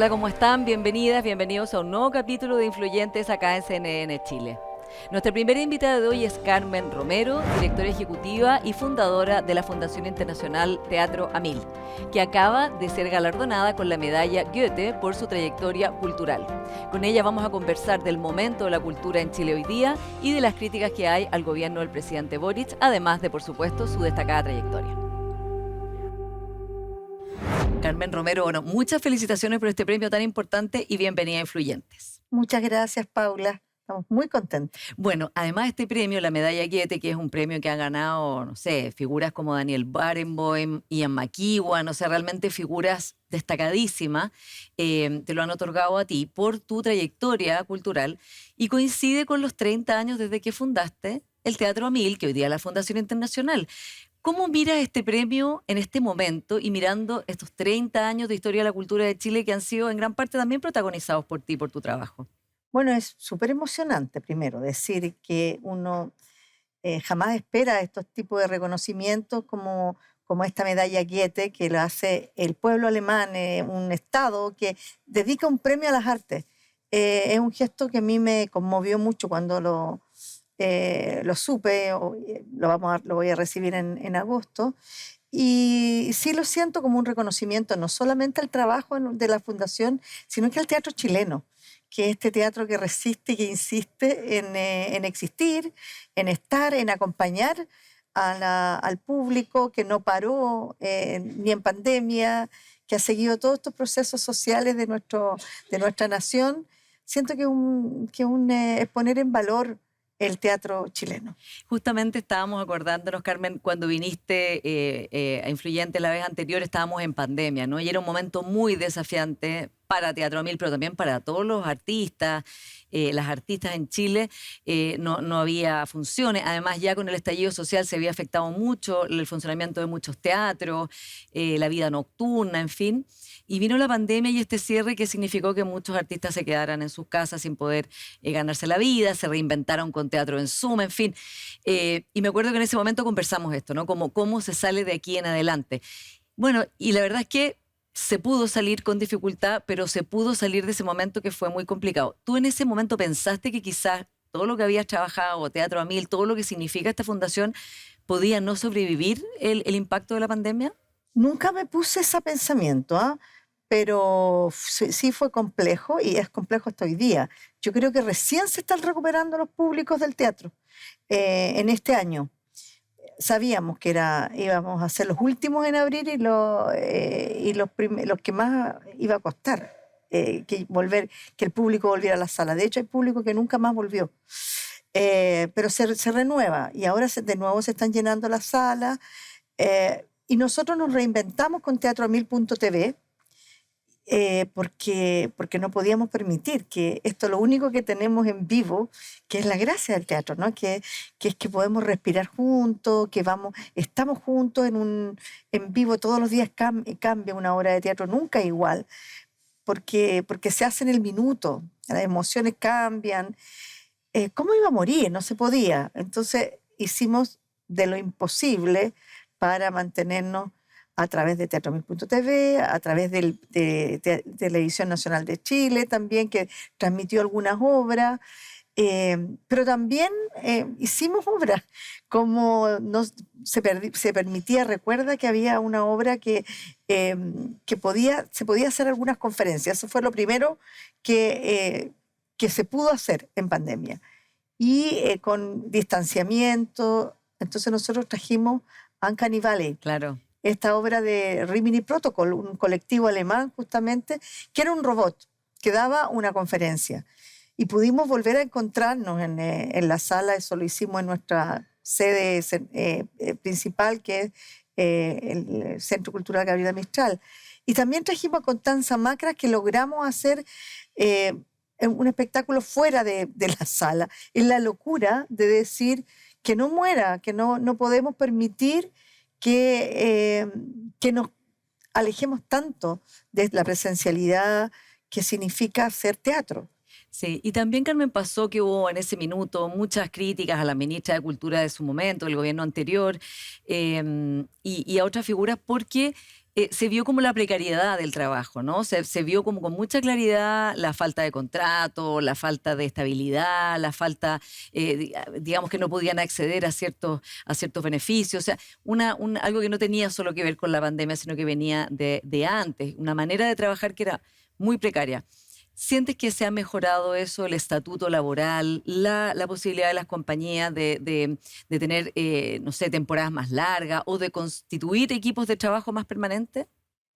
Hola, ¿cómo están? Bienvenidas, bienvenidos a un nuevo capítulo de Influyentes acá en CNN Chile. Nuestra primera invitada de hoy es Carmen Romero, directora ejecutiva y fundadora de la Fundación Internacional Teatro Amil, que acaba de ser galardonada con la medalla Goethe por su trayectoria cultural. Con ella vamos a conversar del momento de la cultura en Chile hoy día y de las críticas que hay al gobierno del presidente Boric, además de, por supuesto, su destacada trayectoria. Carmen Romero, bueno, muchas felicitaciones por este premio tan importante y bienvenida a Influyentes. Muchas gracias, Paula. Estamos muy contentos. Bueno, además de este premio, la medalla Goethe, que es un premio que han ganado, no sé, figuras como Daniel Barenboim, Ian McEwan, o sea, realmente figuras destacadísimas, te lo han otorgado a ti por tu trayectoria cultural y coincide con los 30 años desde que fundaste el Teatro Amil, que hoy día es la Fundación Internacional. ¿Cómo miras este premio en este momento y mirando estos 30 años de historia de la cultura de Chile que han sido en gran parte también protagonizados por ti, por tu trabajo? Bueno, es súper emocionante, primero, decir que uno jamás espera estos tipos de reconocimientos como esta medalla Goethe, que lo hace el pueblo alemán, un Estado que dedica un premio a las artes. Es un gesto que a mí me conmovió mucho cuando lo supe, lo voy a recibir en agosto. Y sí lo siento como un reconocimiento no solamente al trabajo de la Fundación, sino que al teatro chileno, que es este teatro que resiste y que insiste en existir, en estar, en acompañar al público, que no paró ni en pandemia, que ha seguido todos estos procesos sociales de nuestra nación. Siento es poner en valor el teatro chileno. Justamente estábamos acordándonos, Carmen, cuando viniste a Influyente la vez anterior, estábamos en pandemia, ¿no? Y era un momento muy desafiante para Teatro Amil, pero también para todos los artistas, las artistas en Chile. No había funciones. Además, ya con el estallido social se había afectado mucho el funcionamiento de muchos teatros, la vida nocturna, en fin. Y vino la pandemia y este cierre que significó que muchos artistas se quedaran en sus casas sin poder ganarse la vida, se reinventaron con teatro en Zoom, en fin. Y me acuerdo que en ese momento conversamos esto, ¿no? Como cómo se sale de aquí en adelante. Bueno, y la verdad es que se pudo salir con dificultad, pero se pudo salir de ese momento que fue muy complicado. ¿Tú en ese momento pensaste que quizás todo lo que habías trabajado, Teatro Amil, todo lo que significa esta fundación, podía no sobrevivir el impacto de la pandemia? Nunca me puse ese pensamiento, ¿ah? Pero sí fue complejo y es complejo hasta hoy día. Yo creo que recién se están recuperando los públicos del teatro en este año. Sabíamos que íbamos a ser los últimos en abrir y los que más iba a costar que el público volviera a la sala. De hecho, hay público que nunca más volvió. Pero se renueva y ahora de nuevo se están llenando las salas. Y nosotros nos reinventamos con teatroamil.tv porque no podíamos permitir que esto, lo único que tenemos en vivo, que es la gracia del teatro, ¿no? Que es que podemos respirar juntos, estamos juntos en vivo, todos los días cambia una obra de teatro, nunca igual, porque se hace en el minuto, las emociones cambian. ¿Cómo iba a morir? No se podía. Entonces hicimos de lo imposible para mantenernos a través de teatroamil.tv, a través de Televisión Nacional de Chile también, que transmitió algunas obras, pero también hicimos obras, se permitía. Recuerda que había una obra se podía hacer algunas conferencias. Eso fue lo primero que se pudo hacer en pandemia. Y con distanciamiento, entonces nosotros trajimos Uncanny Valley. Claro. Esta obra de Rimini Protocol, un colectivo alemán justamente, que era un robot que daba una conferencia. Y pudimos volver a encontrarnos en la sala. Eso lo hicimos en nuestra sede principal, que es el Centro Cultural Gabriela Mistral. Y también trajimos a Constanza Macra, que logramos hacer un espectáculo fuera de la sala. Es la locura de decir que no muera, que no podemos permitir que nos alejemos tanto de la presencialidad que significa hacer teatro. Sí, y también, Carmen, pasó que hubo en ese minuto muchas críticas a la ministra de Cultura de su momento, del gobierno anterior, y a otras figuras, porque se vio como la precariedad del trabajo, ¿no? Se vio como con mucha claridad la falta de contrato, la falta de estabilidad, la falta, digamos que no podían acceder a ciertos beneficios. O sea, algo que no tenía solo que ver con la pandemia, sino que venía de antes, una manera de trabajar que era muy precaria. ¿Sientes que se ha mejorado eso, el estatuto laboral, la posibilidad de las compañías de tener, no sé, temporadas más largas o de constituir equipos de trabajo más permanentes?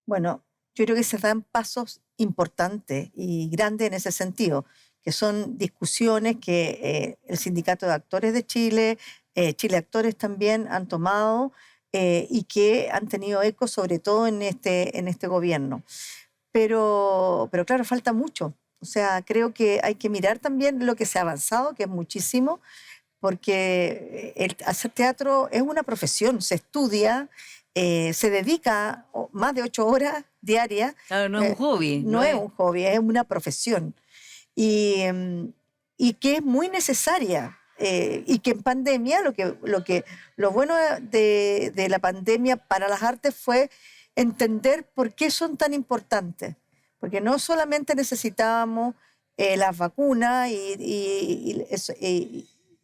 Bueno, yo creo que se dan pasos importantes y grandes en ese sentido, que son discusiones que el Sindicato de Actores de Chile, Chile Actores también han tomado y que han tenido eco sobre todo en este gobierno. Pero claro, falta mucho. O sea, creo que hay que mirar también lo que se ha avanzado, que es muchísimo, porque el hacer teatro es una profesión, se estudia, se dedica más de 8 horas diarias. Claro, no es un hobby, no No es es. un hobby, es una profesión. Y, y que es muy necesaria. Y que en pandemia, lo bueno de la pandemia para las artes fue entender por qué son tan importantes. Porque no solamente necesitábamos las vacunas y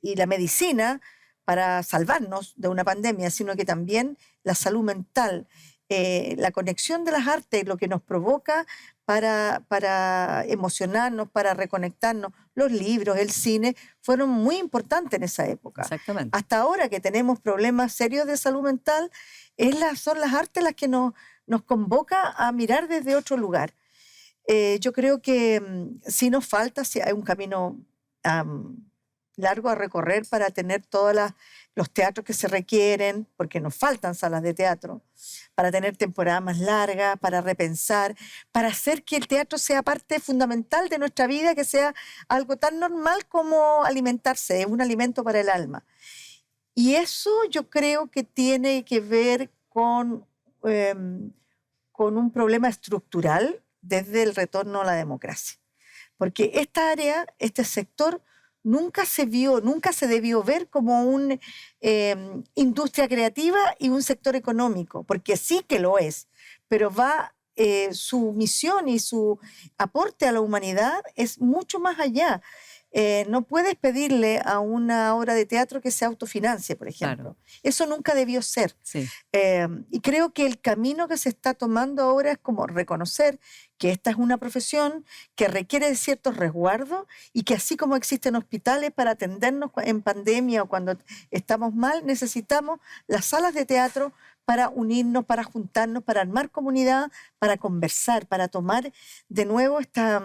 la medicina para salvarnos de una pandemia, sino que también la salud mental, la conexión de las artes, lo que nos provoca para emocionarnos, para reconectarnos. Los libros, el cine, fueron muy importantes en esa época. Exactamente. Hasta ahora que tenemos problemas serios de salud mental, son las artes las que nos convoca a mirar desde otro lugar. Yo creo que sí nos falta, sí hay un camino largo a recorrer para tener todos los teatros que se requieren, porque nos faltan salas de teatro, para tener temporadas más largas, para repensar, para hacer que el teatro sea parte fundamental de nuestra vida, que sea algo tan normal como alimentarse, es un alimento para el alma. Y eso yo creo que tiene que ver con un problema estructural desde el retorno a la democracia. Porque esta área, este sector, nunca se debió ver como una industria creativa y un sector económico, porque sí que lo es, pero su misión y su aporte a la humanidad es mucho más allá. No puedes pedirle a una obra de teatro que se autofinancie, por ejemplo. Claro, Eso nunca debió ser. sí. Y creo que el camino que se está tomando ahora es como reconocer que esta es una profesión que requiere de ciertos resguardos y que así como existen hospitales para atendernos en pandemia o cuando estamos mal, necesitamos las salas de teatro para unirnos, para juntarnos, para armar comunidad, para conversar, para tomar de nuevo esta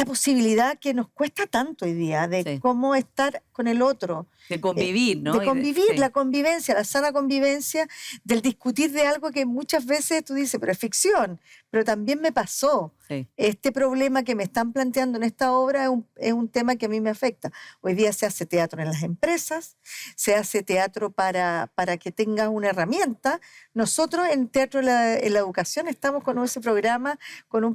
posibilidad que nos cuesta tanto hoy día de Sí. cómo estar con el otro. De convivir, ¿no? De convivir, Sí. la convivencia, la sana convivencia, del discutir de algo que muchas veces tú dices, pero es ficción, pero también me pasó. Sí. Este problema que me están planteando en esta obra es un tema que a mí me afecta. Hoy día se hace teatro en las empresas, se hace teatro para que tengas una herramienta. Nosotros en Teatro en la Educación estamos con un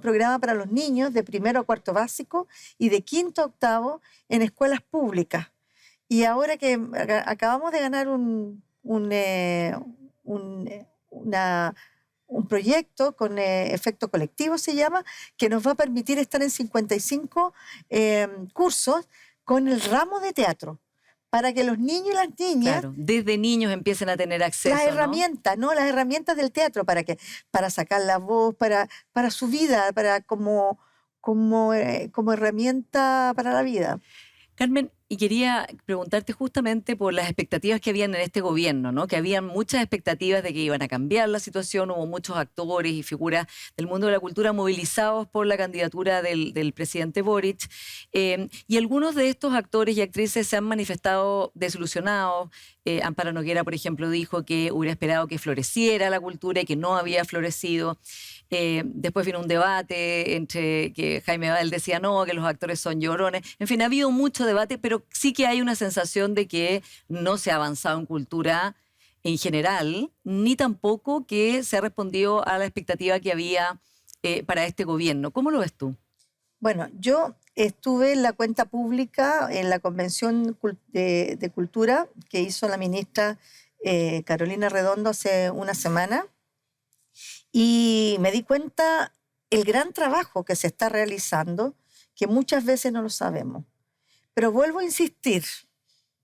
programa para los niños de primero a cuarto básico y de quinto a octavo en escuelas públicas. Y ahora que acabamos de ganar un proyecto con efecto colectivo, se llama, que nos va a permitir estar en 55 cursos con el ramo de teatro, para que los niños y las niñas, Claro, desde niños empiecen a tener acceso, las herramientas, ¿no? Las herramientas del teatro, para sacar la voz, para su vida, como herramienta para la vida. Carmen, y quería preguntarte justamente por las expectativas que habían en este gobierno, ¿no? Que habían muchas expectativas de que iban a cambiar la situación, hubo muchos actores y figuras del mundo de la cultura movilizados por la candidatura del presidente Boric, y algunos de estos actores y actrices se han manifestado desilusionados. Amparo Noguera, por ejemplo, dijo que hubiera esperado que floreciera la cultura y que no había florecido. Después vino un debate entre que Jaime Bal decía no, que los actores son llorones. En fin, ha habido mucho debate, pero sí que hay una sensación de que no se ha avanzado en cultura en general, ni tampoco que se ha respondido a la expectativa que había para este gobierno. ¿Cómo lo ves tú? Bueno, yo estuve en la cuenta pública en la Convención de Cultura que hizo la ministra Carolina Redondo hace una semana Y me di cuenta el gran trabajo que se está realizando, que muchas veces no lo sabemos. Pero vuelvo a insistir,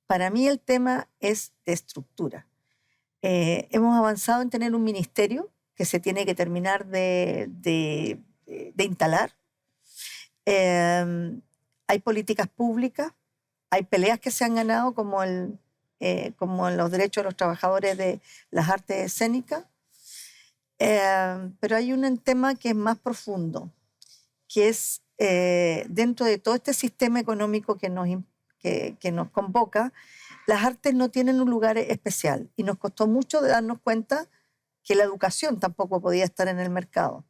para mí el tema es de estructura. Hemos avanzado en tener un ministerio que se tiene que terminar de instalar. Hay políticas públicas, hay peleas que se han ganado como en los derechos de los trabajadores de las artes escénicas, pero hay un tema que es más profundo, que es dentro de todo este sistema económico que nos convoca, las artes no tienen un lugar especial y nos costó mucho darnos cuenta que la educación tampoco podía estar en el mercado.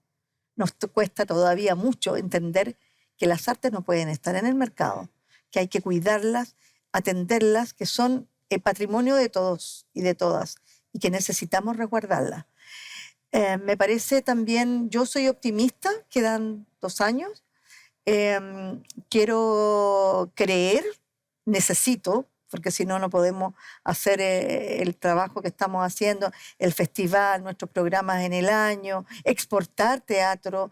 Nos cuesta todavía mucho entender que las artes no pueden estar en el mercado, que hay que cuidarlas, atenderlas, que son el patrimonio de todos y de todas y que necesitamos resguardarlas. Me parece también, yo soy optimista, quedan 2 años, quiero creer, necesito, porque si no, no podemos hacer el trabajo que estamos haciendo, el festival, nuestros programas en el año, exportar teatro,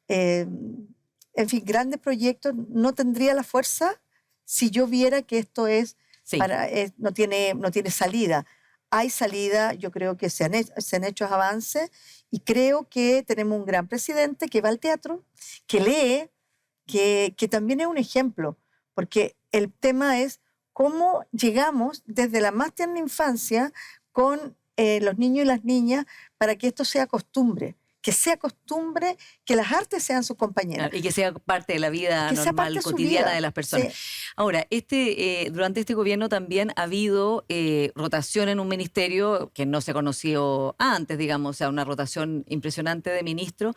en fin, grandes proyectos. No tendría la fuerza si yo viera que esto Sí. no tiene salida. Hay salida, yo creo que se han hecho avances y creo que tenemos un gran presidente que va al teatro, que lee, que también es un ejemplo, porque el tema es cómo llegamos desde la más tierna infancia con los niños y las niñas para que esto sea costumbre, que las artes sean sus compañeras. Y que sea parte de la vida Que sea parte normal, de su cotidiana vida. de las personas. Sí. Ahora, durante este gobierno también ha habido rotación en un ministerio que no se conoció antes, digamos, o sea, una rotación impresionante de ministros.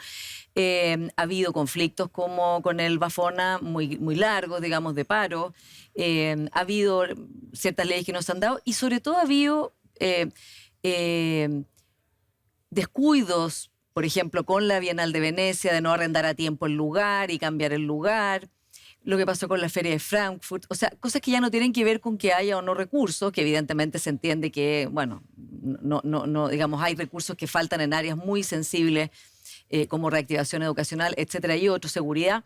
Ha habido conflictos como con el Bafona muy, muy largos, digamos, de paro. Ha habido ciertas leyes que no se han dado y sobre todo ha habido descuidos, por ejemplo, con la Bienal de Venecia, de no arrendar a tiempo el lugar y cambiar el lugar. Lo que pasó con la Feria de Frankfurt, o sea, cosas que ya no tienen que ver con que haya o no recursos, que evidentemente se entiende que, bueno, no, digamos, hay recursos que faltan en áreas muy sensibles, como reactivación educacional, etcétera, y otro, seguridad.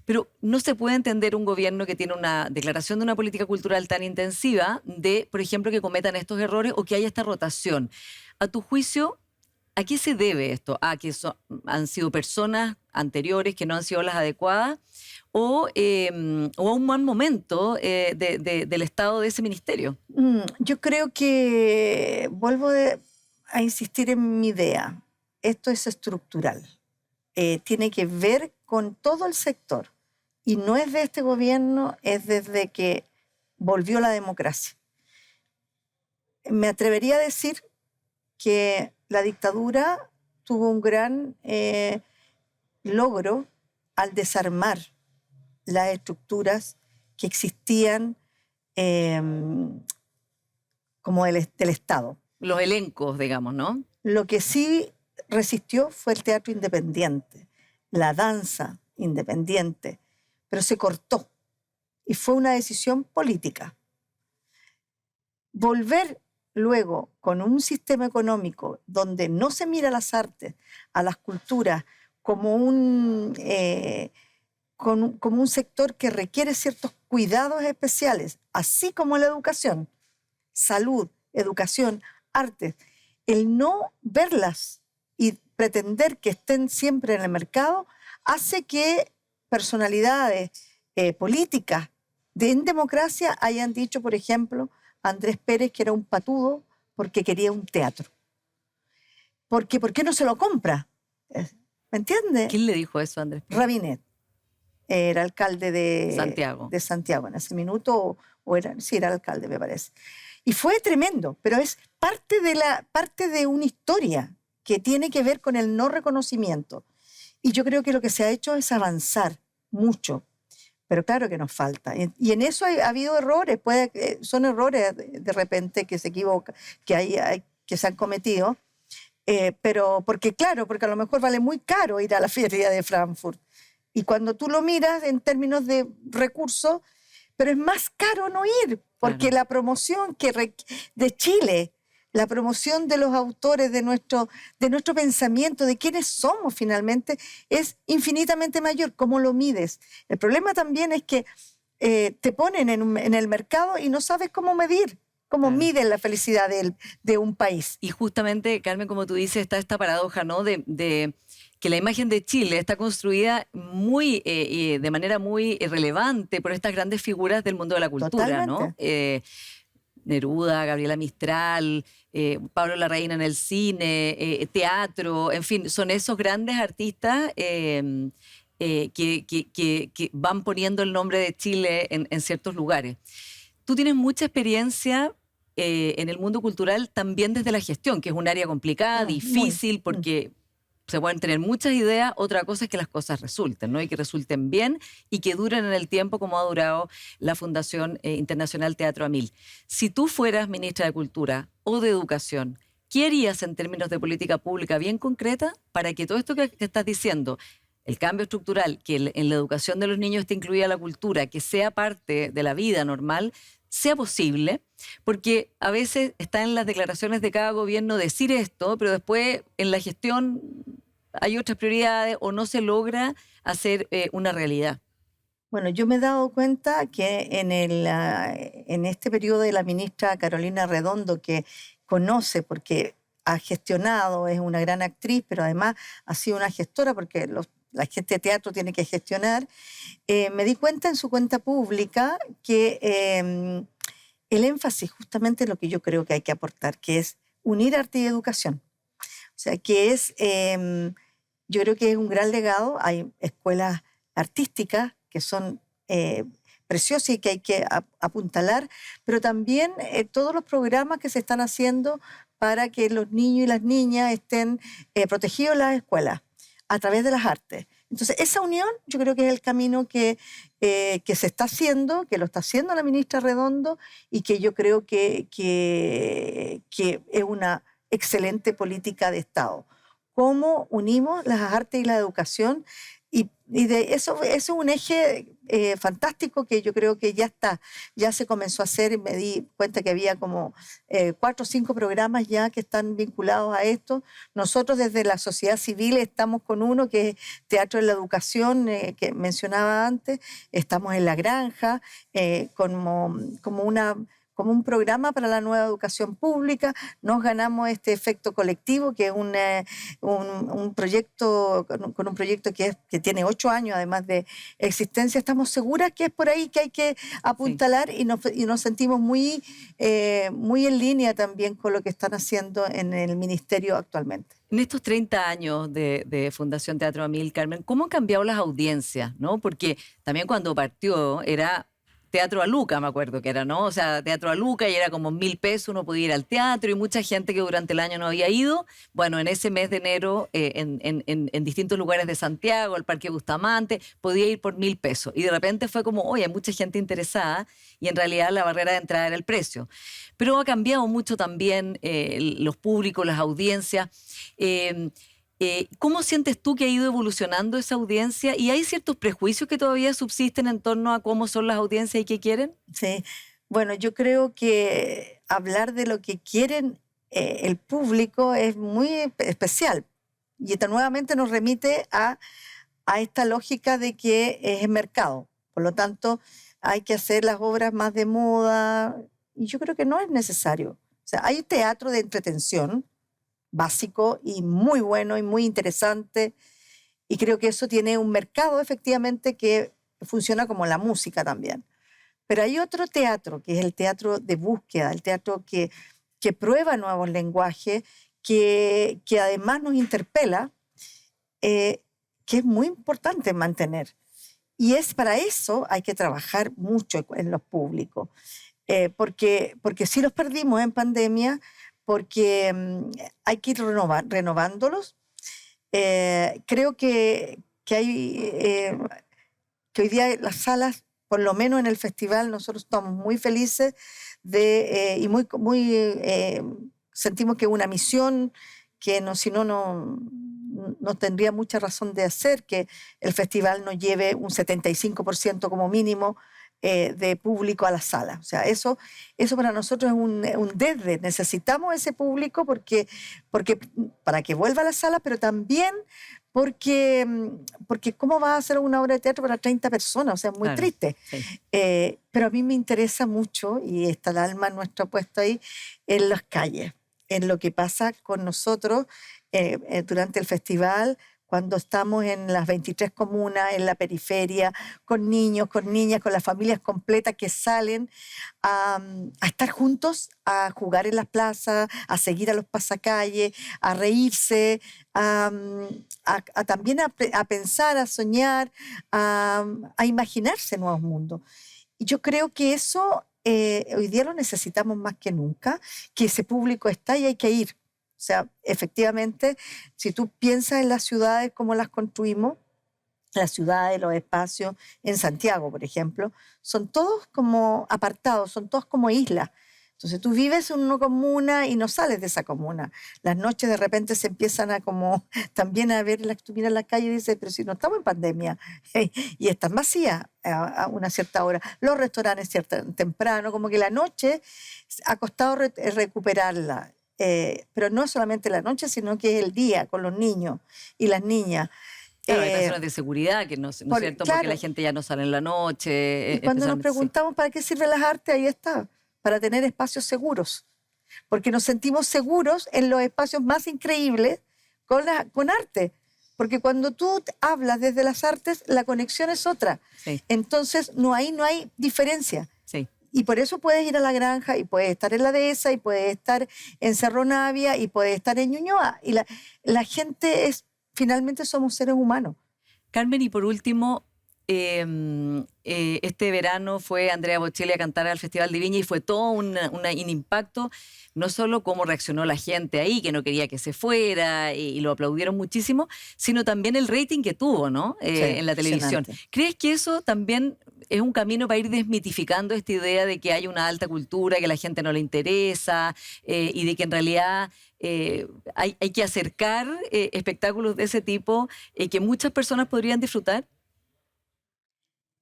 Pero no se puede entender un gobierno que tiene una declaración de una política cultural tan intensiva de, por ejemplo, que cometan estos errores o que haya esta rotación. A tu juicio, ¿a qué se debe esto? ¿A que han sido personas anteriores que no han sido las adecuadas? ¿O a un mal momento del estado de ese ministerio? Yo creo que a insistir en mi idea. Esto es estructural. Tiene que ver con todo el sector. Y no es de este gobierno, es desde que volvió la democracia. Me atrevería a decir que la dictadura tuvo un gran logro al desarmar las estructuras que existían como del Estado. Los elencos, digamos, ¿no? Lo que sí resistió fue el teatro independiente, la danza independiente, pero se cortó y fue una decisión política. Volver luego con un sistema económico donde no se mira a las artes, a las culturas, como un sector que requiere ciertos cuidados especiales, así como la educación, salud, educación, artes, el no verlas y pretender que estén siempre en el mercado hace que personalidades políticas en democracia hayan dicho, por ejemplo, Andrés Pérez que era un patudo porque quería un teatro. ¿Por qué no se lo compra? ¿Me entiendes? ¿Quién le dijo eso a Andrés Pérez? Rabinet era alcalde de Santiago en ese minuto, sí, era alcalde, me parece. Y fue tremendo, pero es parte de una historia que tiene que ver con el no reconocimiento. Y yo creo que lo que se ha hecho es avanzar mucho. Pero claro que nos falta. Y en eso ha habido errores, son errores de repente que se equivocan, que se han cometido, pero porque a lo mejor vale muy caro ir a la feria de Frankfurt. Y cuando tú lo miras en términos de recursos, pero es más caro no ir, porque Claro. la promoción de Chile, la promoción de los autores, de nuestro pensamiento, de quiénes somos finalmente, es infinitamente mayor. ¿Cómo lo mides? El problema también es que te ponen en el mercado y no sabes cómo medir, cómo Claro. miden la felicidad de un país. Y justamente, Carmen, como tú dices, está esta paradoja, ¿no? De que la imagen de Chile está construida de manera muy relevante por estas grandes figuras del mundo de la cultura, ¿no? Totalmente. Neruda, Gabriela Mistral, Pablo Larraín en el cine, teatro, en fin, son esos grandes artistas que van poniendo el nombre de Chile en ciertos lugares. Tú tienes mucha experiencia en el mundo cultural también desde la gestión, que es un área complicada, Muy. difícil, porque se pueden tener muchas ideas. Otra cosa es que las cosas resulten, ¿no? Y que resulten bien y que duren en el tiempo como ha durado la Fundación Internacional Teatro a Mil. Si tú fueras ministra de Cultura o de Educación, ¿qué harías en términos de política pública bien concreta para que todo esto que estás diciendo, el cambio estructural, que en la educación de los niños esté incluida la cultura, que sea parte de la vida normal, sea posible? Porque a veces está en las declaraciones de cada gobierno decir esto, pero después en la gestión hay otras prioridades o no se logra hacer una realidad. Bueno, yo me he dado cuenta que en este periodo de la ministra Carolina Redondo, que conoce porque ha gestionado, es una gran actriz, pero además ha sido una gestora porque la gente de teatro tiene que gestionar, me di cuenta en su cuenta pública que el énfasis justamente en lo que yo creo que hay que aportar, que es unir arte y educación. O sea, yo creo que es un gran legado. Hay escuelas artísticas que son preciosas y que hay que apuntalar, pero también todos los programas que se están haciendo para que los niños y las niñas estén protegidos en las escuelas a través de las artes. Entonces, esa unión yo creo que es el camino que se está haciendo, que lo está haciendo la ministra Redondo y que yo creo que es una excelente política de Estado. Cómo unimos las artes y la educación, y de eso es un eje fantástico que yo creo que ya se comenzó a hacer. Me di cuenta que había como 4 o 5 programas ya que están vinculados a esto. Nosotros desde la sociedad civil estamos con uno que es Teatro en la Educación, que mencionaba antes. Estamos en La Granja, como un programa para la nueva educación pública. Nos ganamos este efecto colectivo, que es un proyecto, con un proyecto que tiene 8 años además de existencia. Estamos seguras que es por ahí que hay que Sí. apuntalar y nos sentimos muy en línea también con lo que están haciendo en el ministerio actualmente. En estos 30 años de Fundación Teatro a Mil, Carmen, ¿cómo han cambiado las audiencias, no? Porque también cuando partió era teatro a Luca, me acuerdo que era, ¿no? O sea, teatro a Luca y era como 1.000 pesos, uno podía ir al teatro y mucha gente que durante el año no había ido, bueno, en ese mes de enero, en distintos lugares de Santiago, el Parque Bustamante, podía ir por 1.000 pesos. Y de repente fue como, oye, hay mucha gente interesada y en realidad la barrera de entrada era el precio. Pero ha cambiado mucho también los públicos, las audiencias. Eh, ¿Cómo sientes tú que ha ido evolucionando esa audiencia? ¿Y hay ciertos prejuicios que todavía subsisten en torno a cómo son las audiencias y qué quieren? Sí. Bueno, yo creo que hablar de lo que quieren el público es muy especial. Y esto nuevamente nos remite a esta lógica de que es el mercado. Por lo tanto, hay que hacer las obras más de moda. Y yo creo que no es necesario. O sea, hay teatro de entretención básico y muy bueno y muy interesante. Y creo que eso tiene un mercado efectivamente que funciona como la música también. Pero hay otro teatro, que es el teatro de búsqueda, el teatro que prueba nuevos lenguajes, que además nos interpela, que es muy importante mantener. Y para eso hay que trabajar mucho en los públicos, porque sí los perdimos en pandemia, porque hay que ir renovándolos. Creo que hoy día las salas, por lo menos en el festival, nosotros estamos muy felices y sentimos que es una misión que si no tendría mucha razón de hacer, que el festival nos lleve un 75% como mínimo de público a la sala. O sea, eso para nosotros es un desde. Necesitamos ese público porque para que vuelva a la sala, pero también porque ¿cómo vas a hacer una obra de teatro para 30 personas? O sea, es muy Claro, triste. sí. Pero a mí me interesa mucho, y está el alma nuestra puesto ahí, en las calles, en lo que pasa con nosotros durante el festival, cuando estamos en las 23 comunas, en la periferia, con niños, con niñas, con las familias completas que salen a estar juntos, a jugar en las plazas, a seguir a los pasacalles, a reírse, también a pensar, a soñar, a imaginarse nuevos mundos. Y yo creo que eso hoy día lo necesitamos más que nunca, que ese público está y hay que ir. O sea, efectivamente, si tú piensas en las ciudades como las construimos, las ciudades, los espacios, en Santiago, por ejemplo, son todos como apartados, son todos como islas. Entonces tú vives en una comuna y no sales de esa comuna. Las noches de repente se empiezan a como también a ver, tú miras la calle y dices, pero si no estamos en pandemia, y están vacías a una cierta hora. Los restaurantes temprano, como que la noche ha costado recuperarla. Pero no solamente la noche, sino que es el día con los niños y las niñas. Claro, hay razones de seguridad, que no es cierto, porque la gente ya no sale en la noche, Y cuando nos especialmente, sí. preguntamos para qué sirven las artes, ahí está, para tener espacios seguros. Porque nos sentimos seguros en los espacios más increíbles con arte. Porque cuando tú hablas desde las artes, la conexión es otra. Sí, Entonces, no hay diferencia. sí. Y por eso puedes ir a la granja, y puedes estar en la dehesa, y puedes estar en Cerro Navia, y puedes estar en Ñuñoa. Y la gente finalmente somos seres humanos. Carmen, y por último, este verano fue Andrea Bocelli a cantar al Festival de Viña y fue todo un impacto, no solo cómo reaccionó la gente ahí, que no quería que se fuera y lo aplaudieron muchísimo, sino también el rating que tuvo, ¿no? Sí, En la televisión. impresionante. ¿Crees que eso también es un camino para ir desmitificando esta idea de que hay una alta cultura, que a la gente no le interesa y de que en realidad hay que acercar espectáculos de ese tipo que muchas personas podrían disfrutar?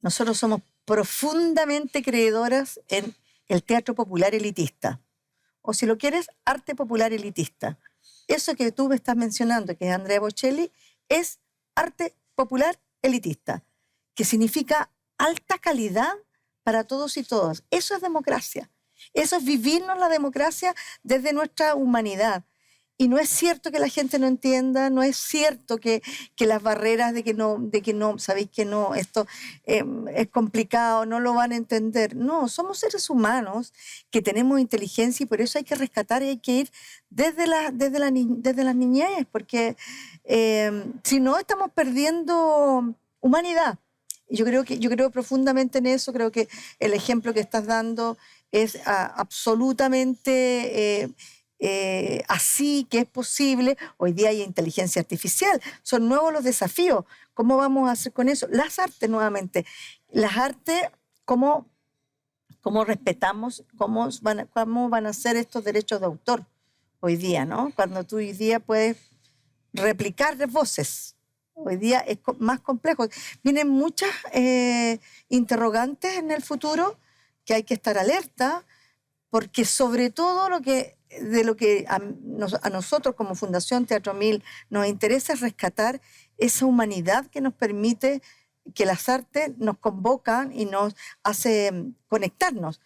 Nosotros somos profundamente creedoras en el teatro popular elitista. O si lo quieres, arte popular elitista. Eso que tú me estás mencionando, que es Andrea Bocelli, es arte popular elitista, que significa alta calidad para todos y todas. Eso es democracia. Eso es vivirnos la democracia desde nuestra humanidad. Y no es cierto que la gente no entienda, no es cierto que las barreras de que no, sabéis que no, esto es complicado, no lo van a entender. No, somos seres humanos que tenemos inteligencia y por eso hay que rescatar y hay que ir desde la niñez, porque si no estamos perdiendo humanidad. Y yo creo profundamente en eso, creo que el ejemplo que estás dando es absolutamente así, que es posible. Hoy día hay inteligencia artificial, son nuevos los desafíos. ¿Cómo vamos a hacer con eso? Las artes nuevamente, las artes, ¿cómo respetamos, cómo van a ser estos derechos de autor hoy día, ¿no? Cuando tú hoy día puedes replicar voces. Hoy día es más complejo. Vienen muchas interrogantes en el futuro que hay que estar alerta, porque sobre todo lo que a nosotros como Fundación Teatro 1000 nos interesa es rescatar esa humanidad que nos permite, que las artes nos convocan y nos hace conectarnos.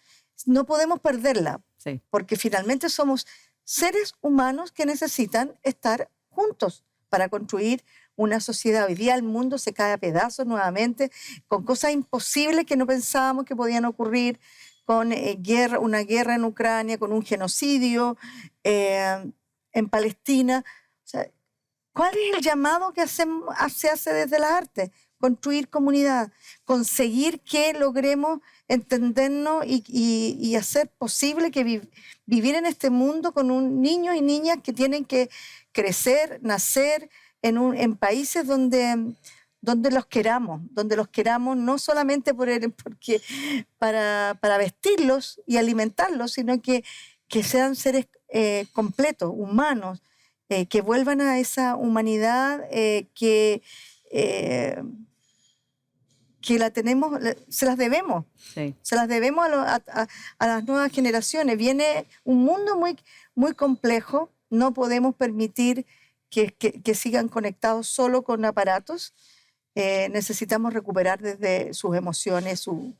No podemos perderla, Sí. porque finalmente somos seres humanos que necesitan estar juntos para construir una sociedad. Hoy día el mundo se cae a pedazos nuevamente, con cosas imposibles que no pensábamos que podían ocurrir, con una guerra en Ucrania, con un genocidio en Palestina. O sea, ¿cuál es el llamado que se hace desde las artes? Construir comunidad, conseguir que logremos entendernos y hacer posible que vivir en este mundo con niños y niñas que tienen que crecer, nacer en países donde los queramos no solamente porque para vestirlos y alimentarlos, sino que sean seres completos, humanos, que vuelvan a esa humanidad que que la tenemos, se las debemos. Sí. Se las debemos a las nuevas generaciones. Viene un mundo muy, muy complejo. No podemos permitir que sigan conectados solo con aparatos. Necesitamos recuperar desde sus emociones, su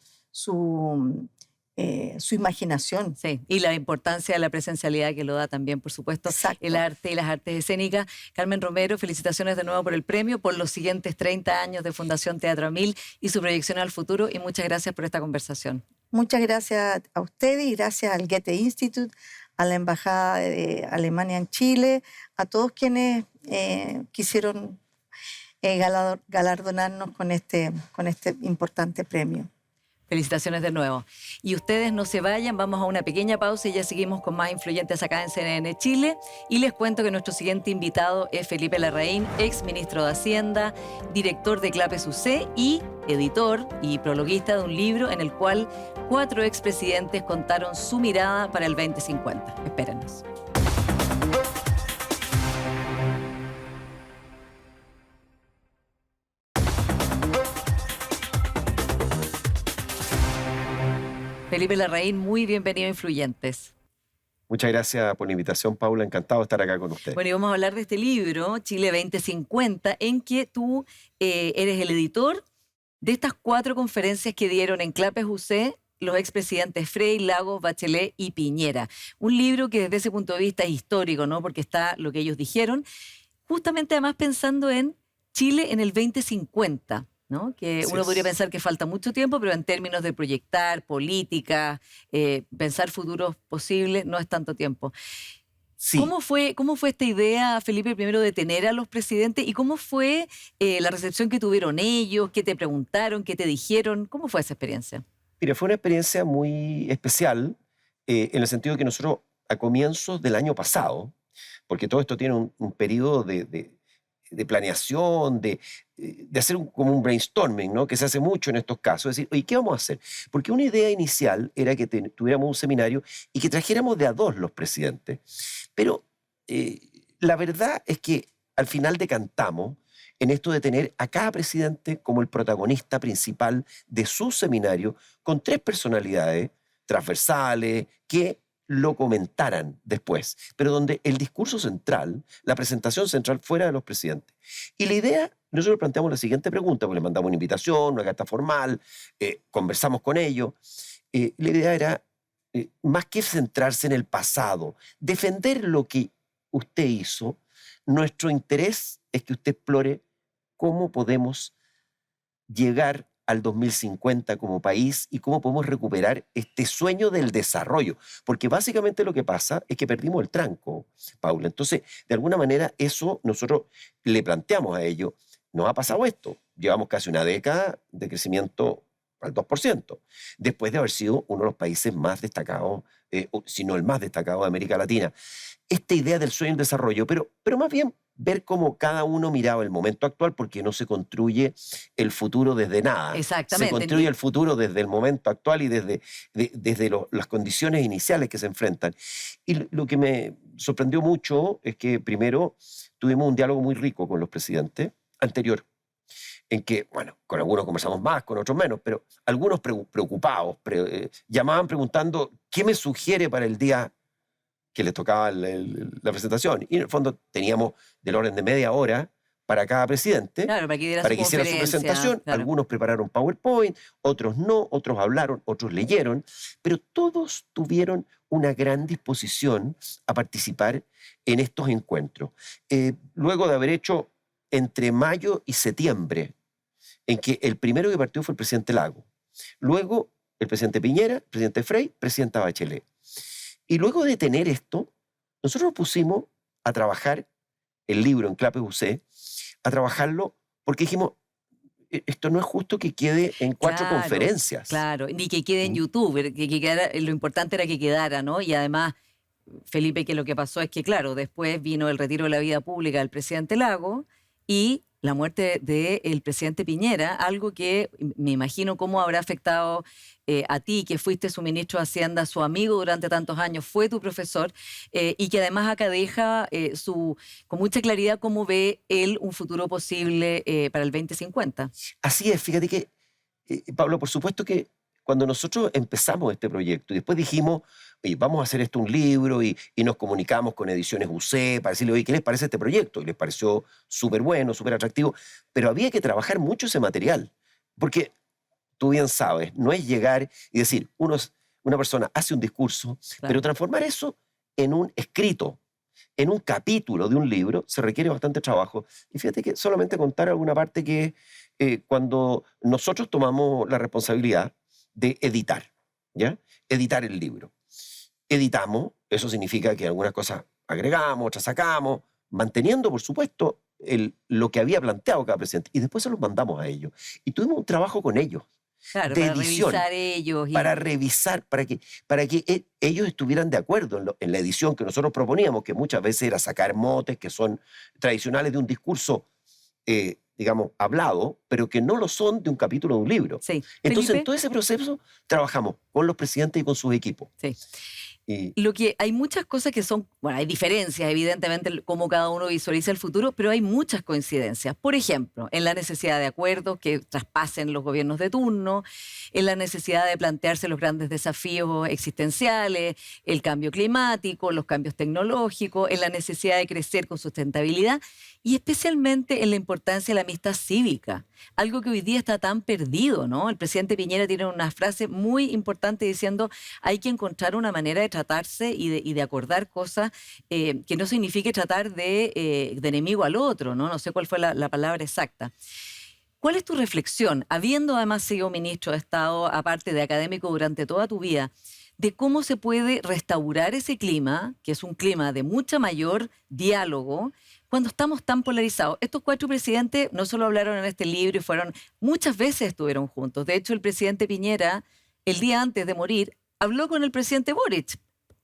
imaginación. Sí, y la importancia de la presencialidad que lo da también, por supuesto, Exacto. el arte y las artes escénicas. Carmen Romero, felicitaciones de nuevo por el premio, por los siguientes 30 años de Fundación Teatro 1000 y su proyección al futuro, y muchas gracias por esta conversación. Muchas gracias a ustedes y gracias al Goethe Institut, a la Embajada de Alemania en Chile, a todos quienes quisieron galardonarnos con este importante premio. Felicitaciones de nuevo. Y ustedes no se vayan, vamos a una pequeña pausa y ya seguimos con más influyentes acá en CNN Chile. Y les cuento que nuestro siguiente invitado es Felipe Larraín, ex ministro de Hacienda, director de Clapes UC y editor y prologuista de un libro en el cual 4 expresidentes contaron su mirada para el 2050. Espérenos. Felipe Larraín, muy bienvenido a Influyentes. Muchas gracias por la invitación, Paula. Encantado de estar acá con usted. Bueno, y vamos a hablar de este libro, Chile 2050, en que tú eres el editor de estas 4 conferencias que dieron en Clapes UC los expresidentes Frei, Lagos, Bachelet y Piñera. Un libro que desde ese punto de vista es histórico, ¿no? Porque está lo que ellos dijeron, justamente además pensando en Chile en el 2050. ¿No? Que Así uno es. podría pensar que falta mucho tiempo, pero en términos de proyectar, política, pensar futuros posibles, no es tanto tiempo. Sí. ¿Cómo fue esta idea, Felipe, primero de tener a los presidentes y cómo fue la recepción que tuvieron ellos, qué te preguntaron, qué te dijeron? ¿Cómo fue esa experiencia? Mira, fue una experiencia muy especial en el sentido de que nosotros a comienzos del año pasado, porque todo esto tiene un periodo de planeación, de hacer como un brainstorming, ¿no? Que se hace mucho en estos casos. Es decir, oye, ¿qué vamos a hacer? Porque una idea inicial era que tuviéramos un seminario y que trajéramos de a 2 los presidentes. Pero la verdad es que al final decantamos en esto de tener a cada presidente como el protagonista principal de su seminario, con 3 personalidades transversales que lo comentaran después, pero donde el discurso central, la presentación central fuera de los presidentes. Y la idea, nosotros planteamos la siguiente pregunta, porque le mandamos una invitación, una carta formal, conversamos con ellos. La idea era, más que centrarse en el pasado, defender lo que usted hizo, nuestro interés es que usted explore cómo podemos llegar al 2050 como país y cómo podemos recuperar este sueño del desarrollo. Porque básicamente lo que pasa es que perdimos el tranco, Paula. Entonces, de alguna manera, eso nosotros le planteamos a ellos. Nos ha pasado esto. Llevamos casi una década de crecimiento al 2%, después de haber sido uno de los países más destacados, si no el más destacado de América Latina. Esta idea del sueño del desarrollo, pero más bien ver cómo cada uno miraba el momento actual, porque no se construye el futuro desde nada. Exactamente. Se construye el futuro desde el momento actual y desde las condiciones iniciales que se enfrentan. Y lo que me sorprendió mucho es que primero tuvimos un diálogo muy rico con los presidentes anterior, en que, bueno, con algunos conversamos más, con otros menos, pero algunos preocupados, llamaban preguntando ¿qué me sugiere para el día que les tocaba la presentación? Y en el fondo teníamos del orden de media hora para cada presidente, Claro, para que diera para su que hiciera su conferencia, presentación. claro. Algunos prepararon PowerPoint, otros no, otros hablaron, otros leyeron, pero todos tuvieron una gran disposición a participar en estos encuentros. Luego de haber hecho entre mayo y septiembre, en que el primero que partió fue el presidente Lago, luego el presidente Piñera, el presidente Frei, presidenta Bachelet. Y luego de tener esto, nosotros nos pusimos a trabajar el libro en Clapes UC, a trabajarlo porque dijimos, esto no es justo que quede en 4 Claro, conferencias. Claro, ni que quede en ¿Mm? YouTube, que quedara, lo importante era que quedara, ¿no? Y además, Felipe, que lo que pasó es que, claro, después vino el retiro de la vida pública del presidente Lago y la muerte del presidente Piñera, algo que me imagino cómo habrá afectado a ti, que fuiste su ministro de Hacienda, su amigo durante tantos años, fue tu profesor, y que además acá deja con mucha claridad cómo ve él un futuro posible para el 2050. Así es, fíjate que Pablo, por supuesto que cuando nosotros empezamos este proyecto y después dijimos, oye, vamos a hacer esto un libro y nos comunicamos con Ediciones UC para decirle, oye, ¿qué les parece este proyecto? Y les pareció súper bueno, súper atractivo, pero había que trabajar mucho ese material, porque tú bien sabes, no es llegar y decir, una persona hace un discurso, pero Claro. transformar eso en un escrito, en un capítulo de un libro, se requiere bastante trabajo. Y fíjate que solamente contar alguna parte que cuando nosotros tomamos la responsabilidad de editar, ¿ya? Editar el libro. Editamos, eso significa que algunas cosas agregamos, otras sacamos, manteniendo, por supuesto, lo que había planteado cada presidente. Y después se los mandamos a ellos. Y tuvimos un trabajo con ellos, Claro, de para edición, revisar ellos y para revisar, para que ellos estuvieran de acuerdo en la edición que nosotros proponíamos, que muchas veces era sacar motes que son tradicionales de un discurso, digamos, hablado, pero que no lo son de un capítulo de un libro. sí. Entonces, en Felipe, todo ese proceso trabajamos con los presidentes y con sus equipos. sí. Y Lo que hay muchas cosas que son, bueno, hay diferencias, evidentemente, cómo cada uno visualiza el futuro, pero hay muchas coincidencias. Por ejemplo, en la necesidad de acuerdos que traspasen los gobiernos de turno, en la necesidad de plantearse los grandes desafíos existenciales, el cambio climático, los cambios tecnológicos, en la necesidad de crecer con sustentabilidad y especialmente en la importancia de la amistad cívica, algo que hoy día está tan perdido, ¿no? El presidente Piñera tiene una frase muy importante diciendo hay que encontrar una manera de tratarse y de acordar cosas que no signifique tratar de enemigo al otro, ¿no? No sé cuál fue la palabra exacta. ¿Cuál es tu reflexión, habiendo además sido ministro de Estado, aparte de académico durante toda tu vida, de cómo se puede restaurar ese clima, que es un clima de mucha mayor diálogo, cuando estamos tan polarizados? Estos cuatro presidentes no solo hablaron en este libro y fueron, muchas veces estuvieron juntos. De hecho, el presidente Piñera, el día antes de morir, habló con el presidente Boric,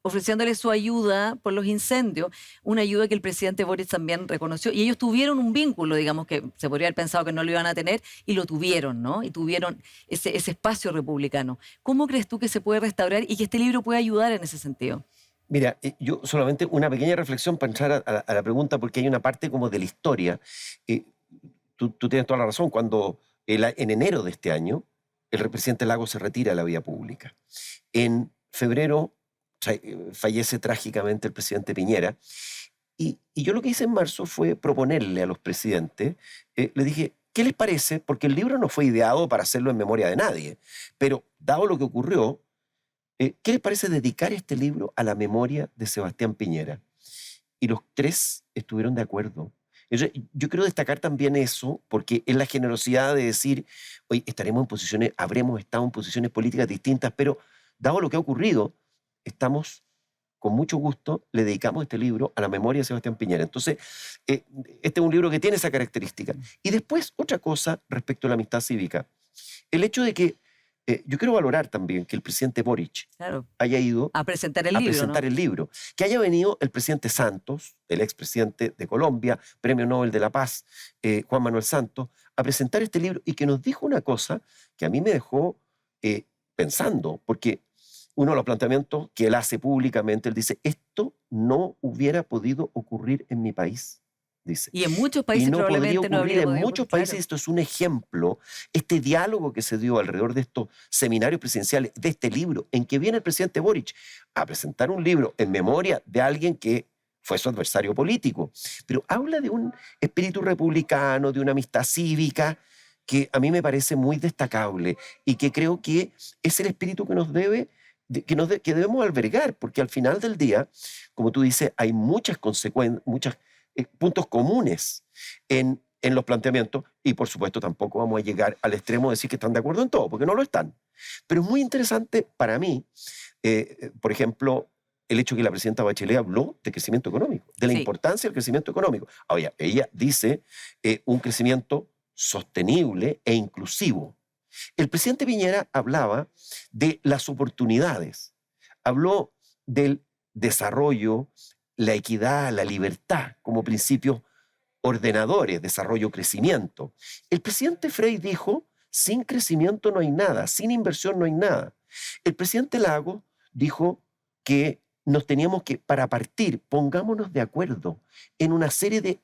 ofreciéndole su ayuda por los incendios, una ayuda que el presidente Boric también reconoció, y ellos tuvieron un vínculo, digamos, que se podría haber pensado que no lo iban a tener, y lo tuvieron, ¿no? Y tuvieron ese espacio republicano. ¿Cómo crees tú que se puede restaurar y que este libro puede ayudar en ese sentido? mira, yo solamente una pequeña reflexión para entrar a la pregunta, porque hay una parte como de la historia. Eh, tú tienes toda la razón. Cuando en enero de este año, el presidente Lagos se retira de la vida pública. En febrero fallece trágicamente el presidente Piñera. Y yo lo que hice en marzo fue proponerle a los presidentes, le dije, ¿qué les parece? Porque el libro no fue ideado para hacerlo en memoria de nadie, pero dado lo que ocurrió, ¿qué les parece dedicar este libro a la memoria de Sebastián Piñera? Y los tres estuvieron de acuerdo. Entonces, yo quiero destacar también eso, porque es la generosidad de decir, hoy estaremos en posiciones, habremos estado en posiciones políticas distintas, pero dado lo que ha ocurrido, estamos con mucho gusto, le dedicamos este libro a la memoria de Sebastián Piñera. Entonces, este es un libro que tiene esa característica. Y después, otra cosa respecto a la amistad cívica. El hecho de que yo quiero valorar también que el presidente Boric Claro, haya ido a presentar el a libro, presentar ¿no? el libro, que haya venido el presidente Santos, el expresidente de Colombia, Premio Nobel de la Paz, Juan Manuel Santos, a presentar este libro y que nos dijo una cosa que a mí me dejó pensando, porque uno de los planteamientos que él hace públicamente, él dice, esto no hubiera podido ocurrir en mi país, dice. Y en muchos Y países no podría probablemente no ocurrir habría en podido muchos ocurrir, países. claro. Esto es un ejemplo, este diálogo que se dio alrededor de estos seminarios presidenciales, de este libro, en que viene el presidente Boric a presentar un libro en memoria de alguien que fue su adversario político, pero habla de un espíritu republicano, de una amistad cívica, que a mí me parece muy destacable y que creo que es el espíritu que nos debe, que debemos albergar, porque al final del día, como tú dices, hay muchas consecuencias, muchos puntos comunes en los planteamientos, y por supuesto tampoco vamos a llegar al extremo de decir que están de acuerdo en todo, porque no lo están. Pero es muy interesante para mí, por ejemplo, el hecho que la presidenta Bachelet habló de crecimiento económico, de la Sí. importancia del crecimiento económico. Ahora, ella dice un crecimiento sostenible e inclusivo. El presidente Piñera hablaba de las oportunidades, habló del desarrollo, la equidad, la libertad como principios ordenadores, desarrollo, crecimiento. El presidente Frei dijo, sin crecimiento no hay nada, sin inversión no hay nada. El presidente Lagos dijo que nos teníamos que, para partir, pongámonos de acuerdo en una serie de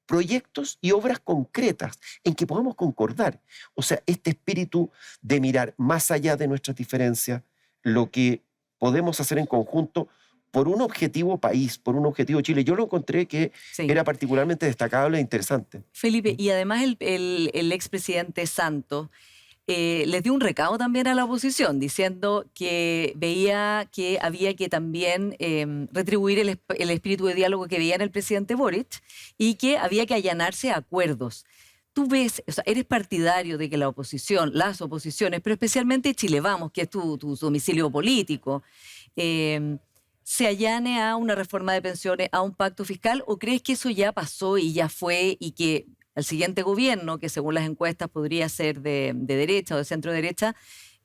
proyectos y obras concretas en que podamos concordar. O sea, este espíritu de mirar más allá de nuestras diferencias, lo que podemos hacer en conjunto por un objetivo país, por un objetivo Chile. Yo lo encontré que Sí. era particularmente destacable e interesante. Felipe, y además el expresidente Santos les dio un recado también a la oposición, diciendo que veía que había que también retribuir el espíritu de diálogo que veía en el presidente Boric y que había que allanarse a acuerdos. Tú ves, o sea, eres partidario de que la oposición, las oposiciones, pero especialmente Chile Vamos, que es tu domicilio político, se allane a una reforma de pensiones, a un pacto fiscal, o crees que eso ya pasó y ya fue y que al siguiente gobierno, que según las encuestas podría ser de derecha o de centro derecha,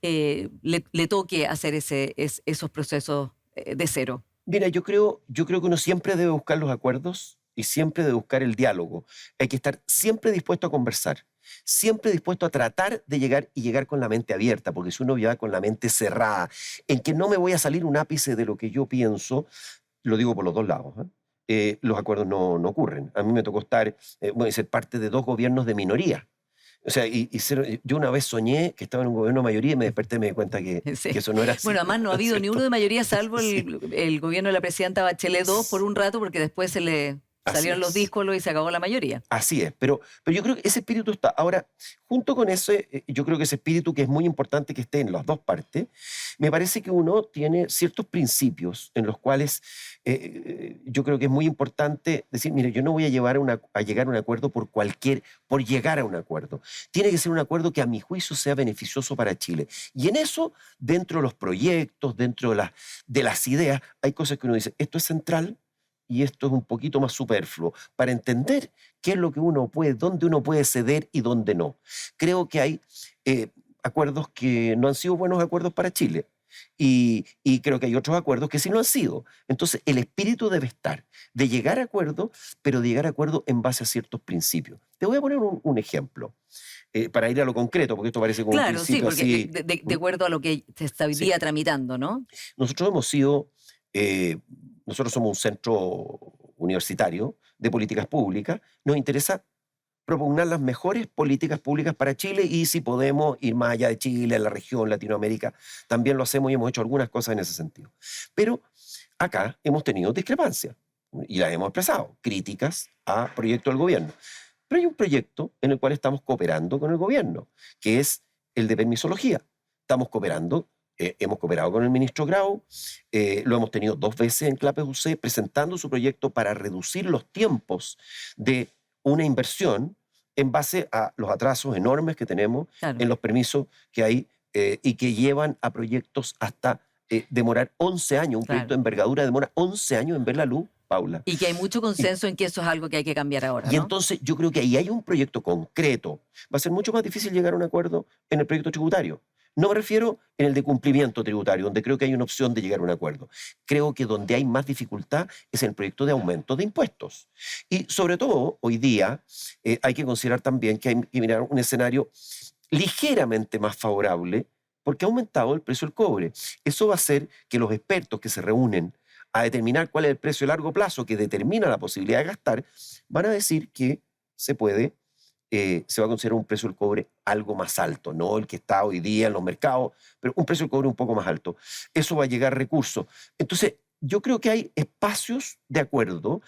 le toque hacer esos procesos de cero? Mira, yo creo que uno siempre debe buscar los acuerdos y siempre debe buscar el diálogo. Hay que estar siempre dispuesto a conversar, siempre dispuesto a tratar de llegar con la mente abierta, porque si uno va con la mente cerrada, en que no me voy a salir un ápice de lo que yo pienso, lo digo por los dos lados, los acuerdos no ocurren. A mí me tocó ser parte de 2 gobiernos de minoría. O sea, yo una vez soñé que estaba en un gobierno de mayoría y me desperté y me di cuenta que Sí. eso no era así. Bueno, además no ha habido ni uno de mayoría salvo Sí. el gobierno de la presidenta Bachelet 2 por un rato, porque después se le Así salieron los es. díscolos y se acabó la mayoría. Así es, pero yo creo que ese espíritu está. Ahora, junto con ese, yo creo que ese espíritu que es muy importante que esté en las dos partes, me parece que uno tiene ciertos principios en los cuales yo creo que es muy importante decir, mire, yo no voy a llegar a un acuerdo por llegar a un acuerdo. Tiene que ser un acuerdo que a mi juicio sea beneficioso para Chile. Y en eso, dentro de los proyectos, dentro de las ideas, hay cosas que uno dice, esto es central, y esto es un poquito más superfluo, para entender qué es lo que dónde uno puede ceder y dónde no. Creo que hay acuerdos que no han sido buenos acuerdos para Chile y creo que hay otros acuerdos que sí lo han sido. Entonces, el espíritu debe estar de llegar a acuerdos, pero de llegar a acuerdos en base a ciertos principios. Te voy a poner un ejemplo para ir a lo concreto, porque esto parece como un Claro, sí, principio porque así. de acuerdo a lo que se está hoy Sí. día tramitando, ¿no? Nosotros somos un centro universitario de políticas públicas. Nos interesa propugnar las mejores políticas públicas para Chile y si podemos ir más allá de Chile, en la región, Latinoamérica, también lo hacemos y hemos hecho algunas cosas en ese sentido. Pero acá hemos tenido discrepancias y las hemos expresado, críticas a proyectos del gobierno. Pero hay un proyecto en el cual estamos cooperando con el gobierno, que es el de permisología. Estamos cooperando. Hemos cooperado con el ministro Grau, lo hemos tenido 2 veces en Clape UC presentando su proyecto para reducir los tiempos de una inversión en base a los atrasos enormes que tenemos Claro. en los permisos que hay y que llevan a proyectos hasta demorar 11 años. Un proyecto Claro. de envergadura demora 11 años en ver la luz, Paula. Y que hay mucho consenso en que eso es algo que hay que cambiar ahora, Y ¿no? entonces yo creo que ahí hay un proyecto concreto. Va a ser mucho más difícil llegar a un acuerdo en el proyecto tributario. No me refiero en el de cumplimiento tributario, donde creo que hay una opción de llegar a un acuerdo. Creo que donde hay más dificultad es en el proyecto de aumento de impuestos. Y sobre todo, hoy día, hay que considerar también que hay que mirar un escenario ligeramente más favorable porque ha aumentado el precio del cobre. Eso va a hacer que los expertos que se reúnen a determinar cuál es el precio a largo plazo que determina la posibilidad de gastar, van a decir que se va a considerar un precio del cobre algo más alto, no el que está hoy día en los mercados, pero un precio del cobre un poco más alto. Eso va a llegar recursos. Entonces, yo creo que hay espacios de acuerdo,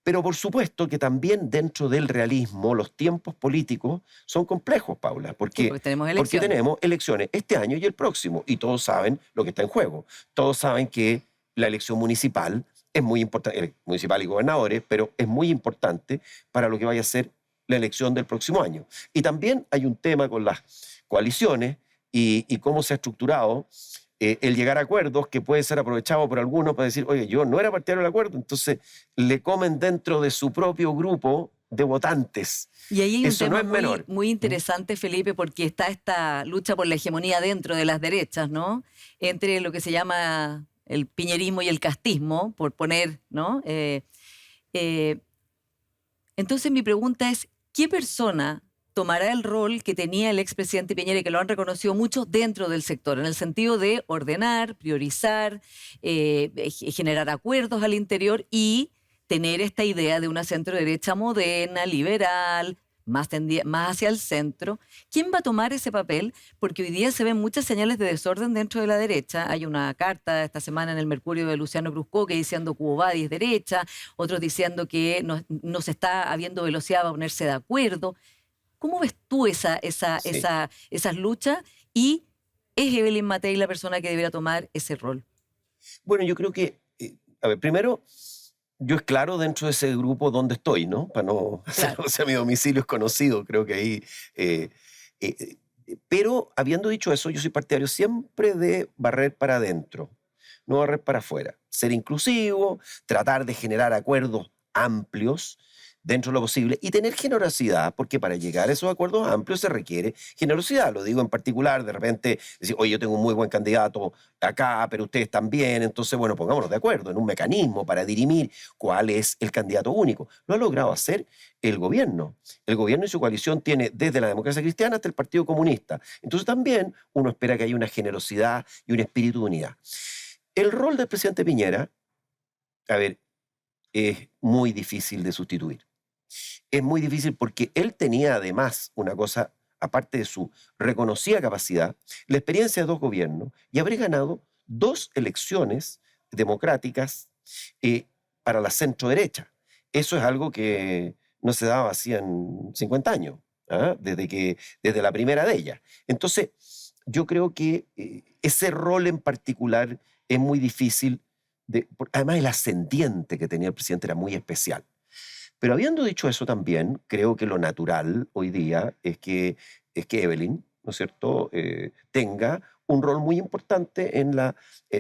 pero por supuesto que también dentro del realismo los tiempos políticos son complejos, Paula, Sí, porque porque tenemos porque elecciones. tenemos elecciones este año y el próximo, y todos saben lo que está en juego. Todos saben que la elección municipal es muy importante, municipal y gobernadores, pero es muy importante para lo que vaya a ser la elección del próximo año. Y también hay un tema con las coaliciones y cómo se ha estructurado el llegar a acuerdos que puede ser aprovechado por algunos para decir, oye, yo no era partidario del acuerdo, entonces le comen dentro de su propio grupo de votantes. Y ahí hay un Eso no tema es menor. muy interesante, Felipe, porque está esta lucha por la hegemonía dentro de las derechas, ¿no? Entre lo que se llama el piñerismo y el castismo, por poner, ¿no? Entonces mi pregunta es, ¿qué persona tomará el rol que tenía el expresidente Piñera y que lo han reconocido muchos dentro del sector, en el sentido de ordenar, priorizar, generar acuerdos al interior y tener esta idea de una centro derecha moderna, liberal, más hacia el centro. ¿Quién va a tomar ese papel? Porque hoy día se ven muchas señales de desorden dentro de la derecha. Hay una carta esta semana en el Mercurio de Luciano Cruzco que diciendo que Hugo Badí es derecha, otros diciendo que no se está habiendo velocidad para ponerse de acuerdo. ¿Cómo ves tú Sí. esas luchas? ¿Y es Evelyn Matei la persona que debería tomar ese rol? Bueno, yo creo que, a ver, primero, yo es claro dentro de ese grupo donde estoy, ¿no? Para no hacer, Claro. o sea, mi domicilio es conocido, creo que ahí. eh, pero habiendo dicho eso, yo soy partidario siempre de barrer para adentro, no barrer para afuera. Ser inclusivo, tratar de generar acuerdos amplios dentro de lo posible y tener generosidad, porque para llegar a esos acuerdos amplios se requiere generosidad. Lo digo en particular, de repente, decir, oye, yo tengo un muy buen candidato acá, pero ustedes también, entonces, bueno, pongámonos de acuerdo en un mecanismo para dirimir cuál es el candidato único. Lo ha logrado hacer el gobierno. El gobierno y su coalición tiene desde la democracia cristiana hasta el Partido Comunista. Entonces también uno espera que haya una generosidad y un espíritu de unidad. El rol del presidente Piñera, a ver, es muy difícil de sustituir. Es muy difícil porque él tenía además una cosa, aparte de su reconocida capacidad, la experiencia de dos gobiernos y haber ganado dos elecciones democráticas para la centro derecha. Eso es algo que no se daba así en 50 años, ¿ah? Desde la primera de ellas. Entonces, yo creo que ese rol en particular es muy difícil. Además, el ascendiente que tenía el presidente era muy especial. Pero habiendo dicho eso también, creo que lo natural hoy día es que Evelyn, ¿no es cierto?, tenga un rol muy importante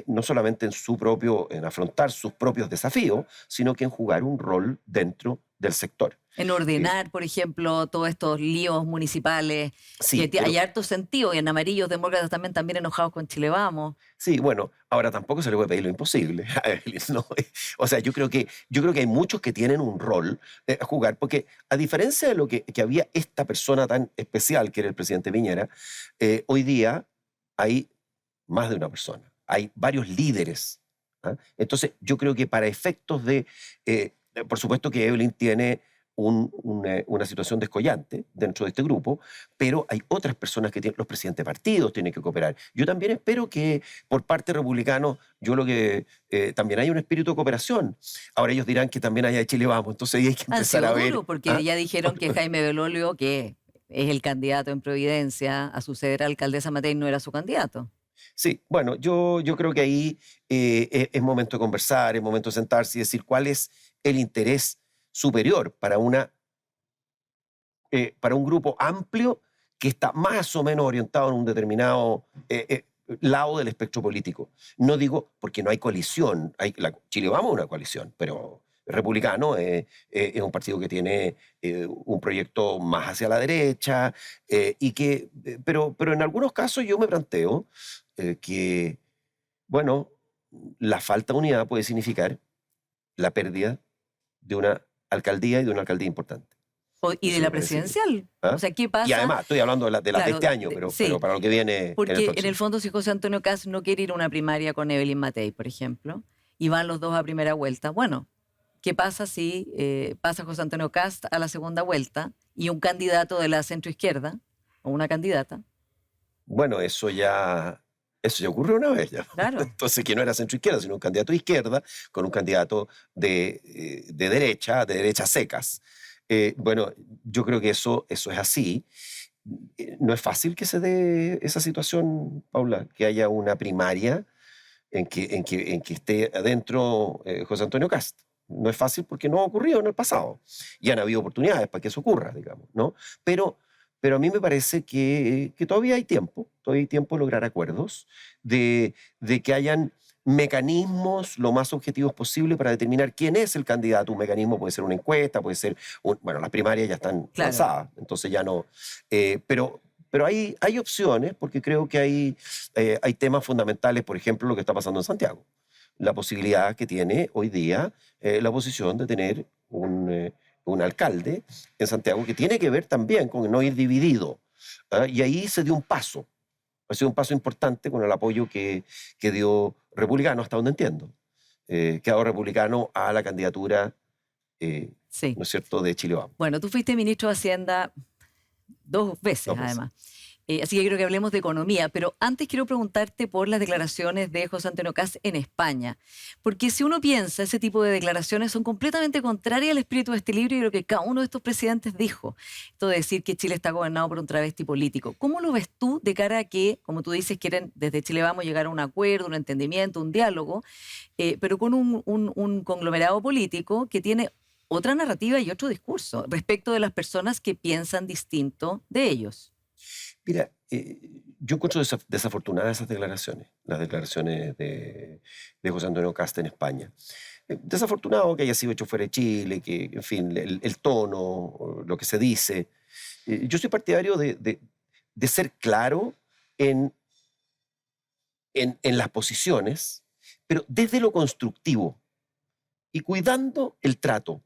no solamente en afrontar sus propios desafíos, sino que en jugar un rol dentro del sector. En Eh, ordenar, por ejemplo, todos estos líos municipales, que sí, hay pero harto sentido, y en amarillos demócratas también enojados con Chile Vamos. sí, bueno, ahora tampoco se le puede pedir lo imposible a Evelyn, ¿no? O sea, yo creo que hay muchos que tienen un rol a jugar, porque a diferencia de lo que había esta persona tan especial que era el presidente Piñera, hoy día hay más de una persona, hay varios líderes. ¿Ah? Entonces, yo creo que para efectos por supuesto que Evelyn tiene una situación descollante dentro de este grupo, pero hay otras personas que tienen, los presidentes de partidos tienen que cooperar. Yo también espero que por parte republicano, yo lo que también hay un espíritu de cooperación. Ahora ellos dirán que también hay de Chile Vamos, entonces ahí hay que Han empezar sido a ver. duros porque ¿Ah? ya dijeron que Jaime Belolio, que es el candidato en Providencia a suceder a la alcaldesa Matei, no era su candidato. Sí, bueno, yo creo que ahí es momento de conversar, es momento de sentarse y decir cuál es el interés superior para un grupo amplio que está más o menos orientado en un determinado lado del espectro político. No digo porque no hay coalición, Chile Vamos es una coalición, pero republicano es un partido que tiene un proyecto más hacia la derecha, pero en algunos casos yo me planteo que, bueno, la falta de unidad puede significar la pérdida de una alcaldía y de una alcaldía importante. Y de Eso la me parece que. presidencial. O ¿Ah? sea, ¿qué Y pasa? además, estoy hablando de las de Claro, este año, pero sí, para lo que viene en el porque en el próximo. fondo si José Antonio Kast no quiere ir a una primaria con Evelyn Matei, por ejemplo, y van los dos a primera vuelta, bueno, ¿qué pasa si pasa José Antonio Kast a la segunda vuelta y un candidato de la centroizquierda o una candidata? Bueno, eso ya ocurrió una vez ya. Claro. Entonces, que no era centro-izquierda, sino un candidato de izquierda con un candidato de derecha secas. Bueno, yo creo que eso es así. No es fácil que se dé esa situación, Paula, que haya una primaria en que esté adentro José Antonio Kast. No es fácil porque no ha ocurrido en el pasado. Y han habido oportunidades para que eso ocurra, digamos, ¿no? Pero a mí me parece que todavía hay tiempo de lograr acuerdos, de que hayan mecanismos lo más objetivos posible para determinar quién es el candidato. Un mecanismo puede ser una encuesta, puede ser, bueno, las primarias ya están Claro. lanzadas, entonces ya no. Pero hay opciones, porque creo que hay temas fundamentales, por ejemplo, lo que está pasando en Santiago. La posibilidad que tiene hoy día la oposición de tener un alcalde en Santiago que tiene que ver también con no ir dividido. ¿Ah? Y ahí se dio un paso. Ha sido un paso importante con el apoyo que dio Republicano, hasta donde entiendo. Que ha dado Republicano a la candidatura Sí. ¿no es cierto?, de Chile Vamos. Bueno, tú fuiste ministro de Hacienda 2 veces, 2 veces. además. Así que creo que hablemos de economía, pero antes quiero preguntarte por las declaraciones de José Antonio Kast en España, porque si uno piensa, ese tipo de declaraciones son completamente contrarias al espíritu de este libro y lo que cada uno de estos presidentes dijo. Esto de decir que Chile está gobernado por un travesti político. ¿Cómo lo ves tú de cara a que, como tú dices, quieren desde Chile Vamos llegar a un acuerdo, un entendimiento, un diálogo, pero con un conglomerado político que tiene otra narrativa y otro discurso respecto de las personas que piensan distinto de ellos? Mira, yo encuentro desafortunadas esas declaraciones, las declaraciones de José Antonio Kast en España. Desafortunado que haya sido hecho fuera de Chile, que, en fin, el tono, lo que se dice. Yo soy partidario de ser claro en las posiciones, pero desde lo constructivo y cuidando el trato,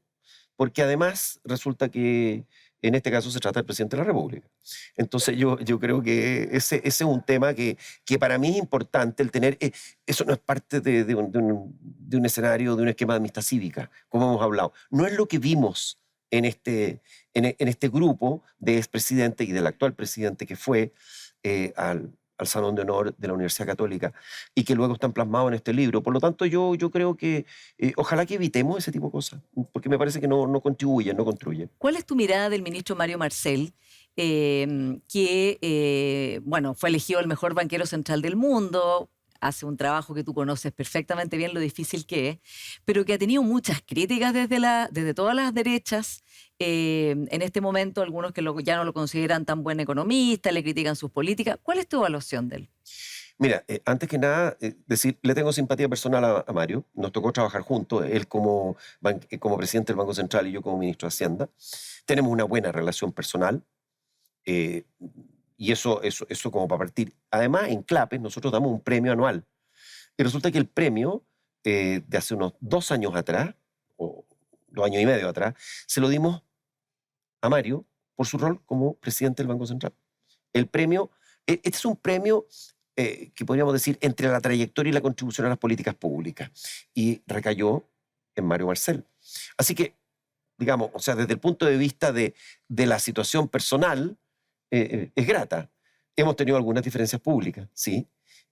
porque además resulta que en este caso se trata del presidente de la República. Entonces yo creo que ese es un tema que para mí es importante el tener. Eso no es parte de un escenario, de un esquema de amistad cívica, como hemos hablado. No es lo que vimos en este grupo de expresidente y del actual presidente que fue al Salón de Honor de la Universidad Católica y que luego están plasmados en este libro. Por lo tanto, yo creo que ojalá que evitemos ese tipo de cosas, porque me parece que no contribuyen, no construyen. ¿Cuál es tu mirada del ministro Mario Marcel, bueno, fue elegido el mejor banquero central del mundo, hace un trabajo que tú conoces perfectamente bien lo difícil que es, pero que ha tenido muchas críticas desde todas las derechas? En este momento, algunos que ya no lo consideran tan buen economista, le critican sus políticas. ¿Cuál es tu evaluación de él? Mira, antes que nada, decir, le tengo simpatía personal a Mario. Nos tocó trabajar juntos, él como presidente del Banco Central y yo como ministro de Hacienda. Tenemos una buena relación personal. Y eso como para partir. Además, en CLAPES nosotros damos un premio anual. Y resulta que el premio de hace unos 2 años atrás, o 2 años y medio atrás, se lo dimos a Mario por su rol como presidente del Banco Central. El premio, este es un premio que podríamos decir entre la trayectoria y la contribución a las políticas públicas. Y recayó en Mario Marcel. Así que, digamos, o sea, desde el punto de vista de la situación personal, es grata. Hemos tenido algunas diferencias públicas, sí.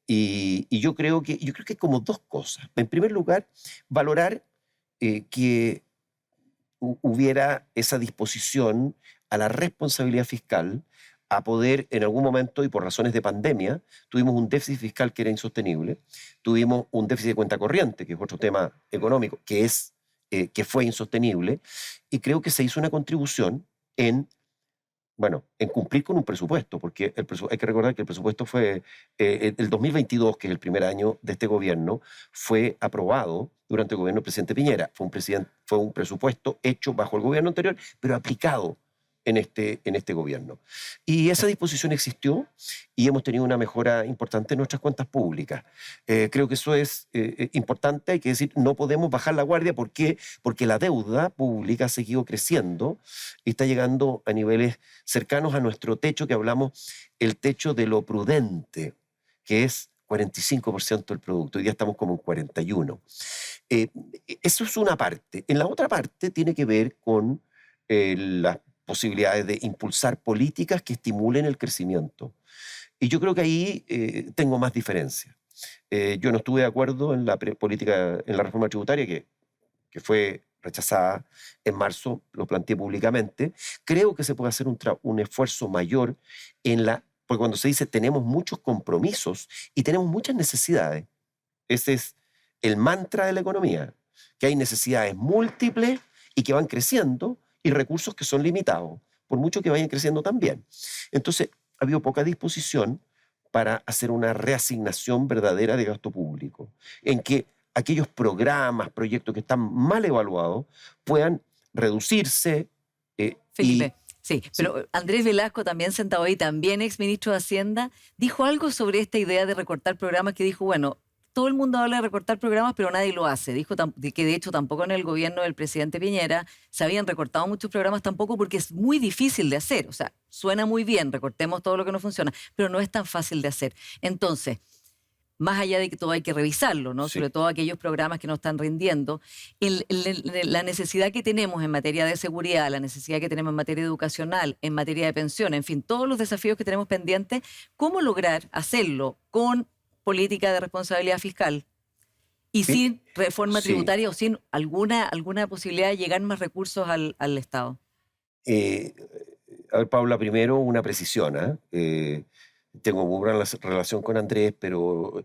Y yo creo que hay como 2 cosas. En primer lugar, valorar que hubiera esa disposición a la responsabilidad fiscal, a poder en algún momento, y por razones de pandemia, tuvimos un déficit fiscal que era insostenible, tuvimos un déficit de cuenta corriente, que es otro tema económico, que fue insostenible, y creo que se hizo una contribución en cumplir con un presupuesto, porque hay que recordar que el presupuesto fue, el 2022, que es el primer año de este gobierno, fue aprobado durante el gobierno del presidente Piñera. Fue un presupuesto hecho bajo el gobierno anterior, pero aplicado en este gobierno. Y esa disposición existió y hemos tenido una mejora importante en nuestras cuentas públicas. Creo que eso es importante, hay que decir, no podemos bajar la guardia. ¿Por qué? Porque la deuda pública ha seguido creciendo y está llegando a niveles cercanos a nuestro techo, que hablamos, el techo de lo prudente, que es 45% del producto. Hoy día estamos como en 41%. Eso es una parte. En la otra parte tiene que ver con las posibilidades de impulsar políticas que estimulen el crecimiento. Y yo creo que ahí tengo más diferencia. Yo no estuve de acuerdo en la reforma tributaria que fue rechazada en marzo, lo planteé públicamente. Creo que se puede hacer un esfuerzo mayor porque cuando se dice tenemos muchos compromisos y tenemos muchas necesidades. Ese es el mantra de la economía, que hay necesidades múltiples y que van creciendo, y recursos que son limitados, por mucho que vayan creciendo también. Entonces, ha habido poca disposición para hacer una reasignación verdadera de gasto público, en que aquellos programas, proyectos que están mal evaluados puedan reducirse. Felipe, sí, pero Andrés Velasco, también sentado ahí, también exministro de Hacienda, dijo algo sobre esta idea de recortar programas, que dijo, bueno, todo el mundo habla de recortar programas, pero nadie lo hace. Dijo que de hecho tampoco en el gobierno del presidente Piñera se habían recortado muchos programas tampoco, porque es muy difícil de hacer. O sea, suena muy bien, recortemos todo lo que no funciona, pero no es tan fácil de hacer. Entonces, más allá de que todo hay que revisarlo, ¿no? Sí. Sobre todo aquellos programas que no están rindiendo, la necesidad que tenemos en materia de seguridad, la necesidad que tenemos en materia educacional, en materia de pensión, en fin, todos los desafíos que tenemos pendientes, ¿cómo lograr hacerlo con política de responsabilidad fiscal y Sí, sin reforma sí. tributaria o sin alguna posibilidad de llegar más recursos al Estado? Eh, a ver, Paula, primero una precisión, ¿ah? Tengo muy buena relación con Andrés, pero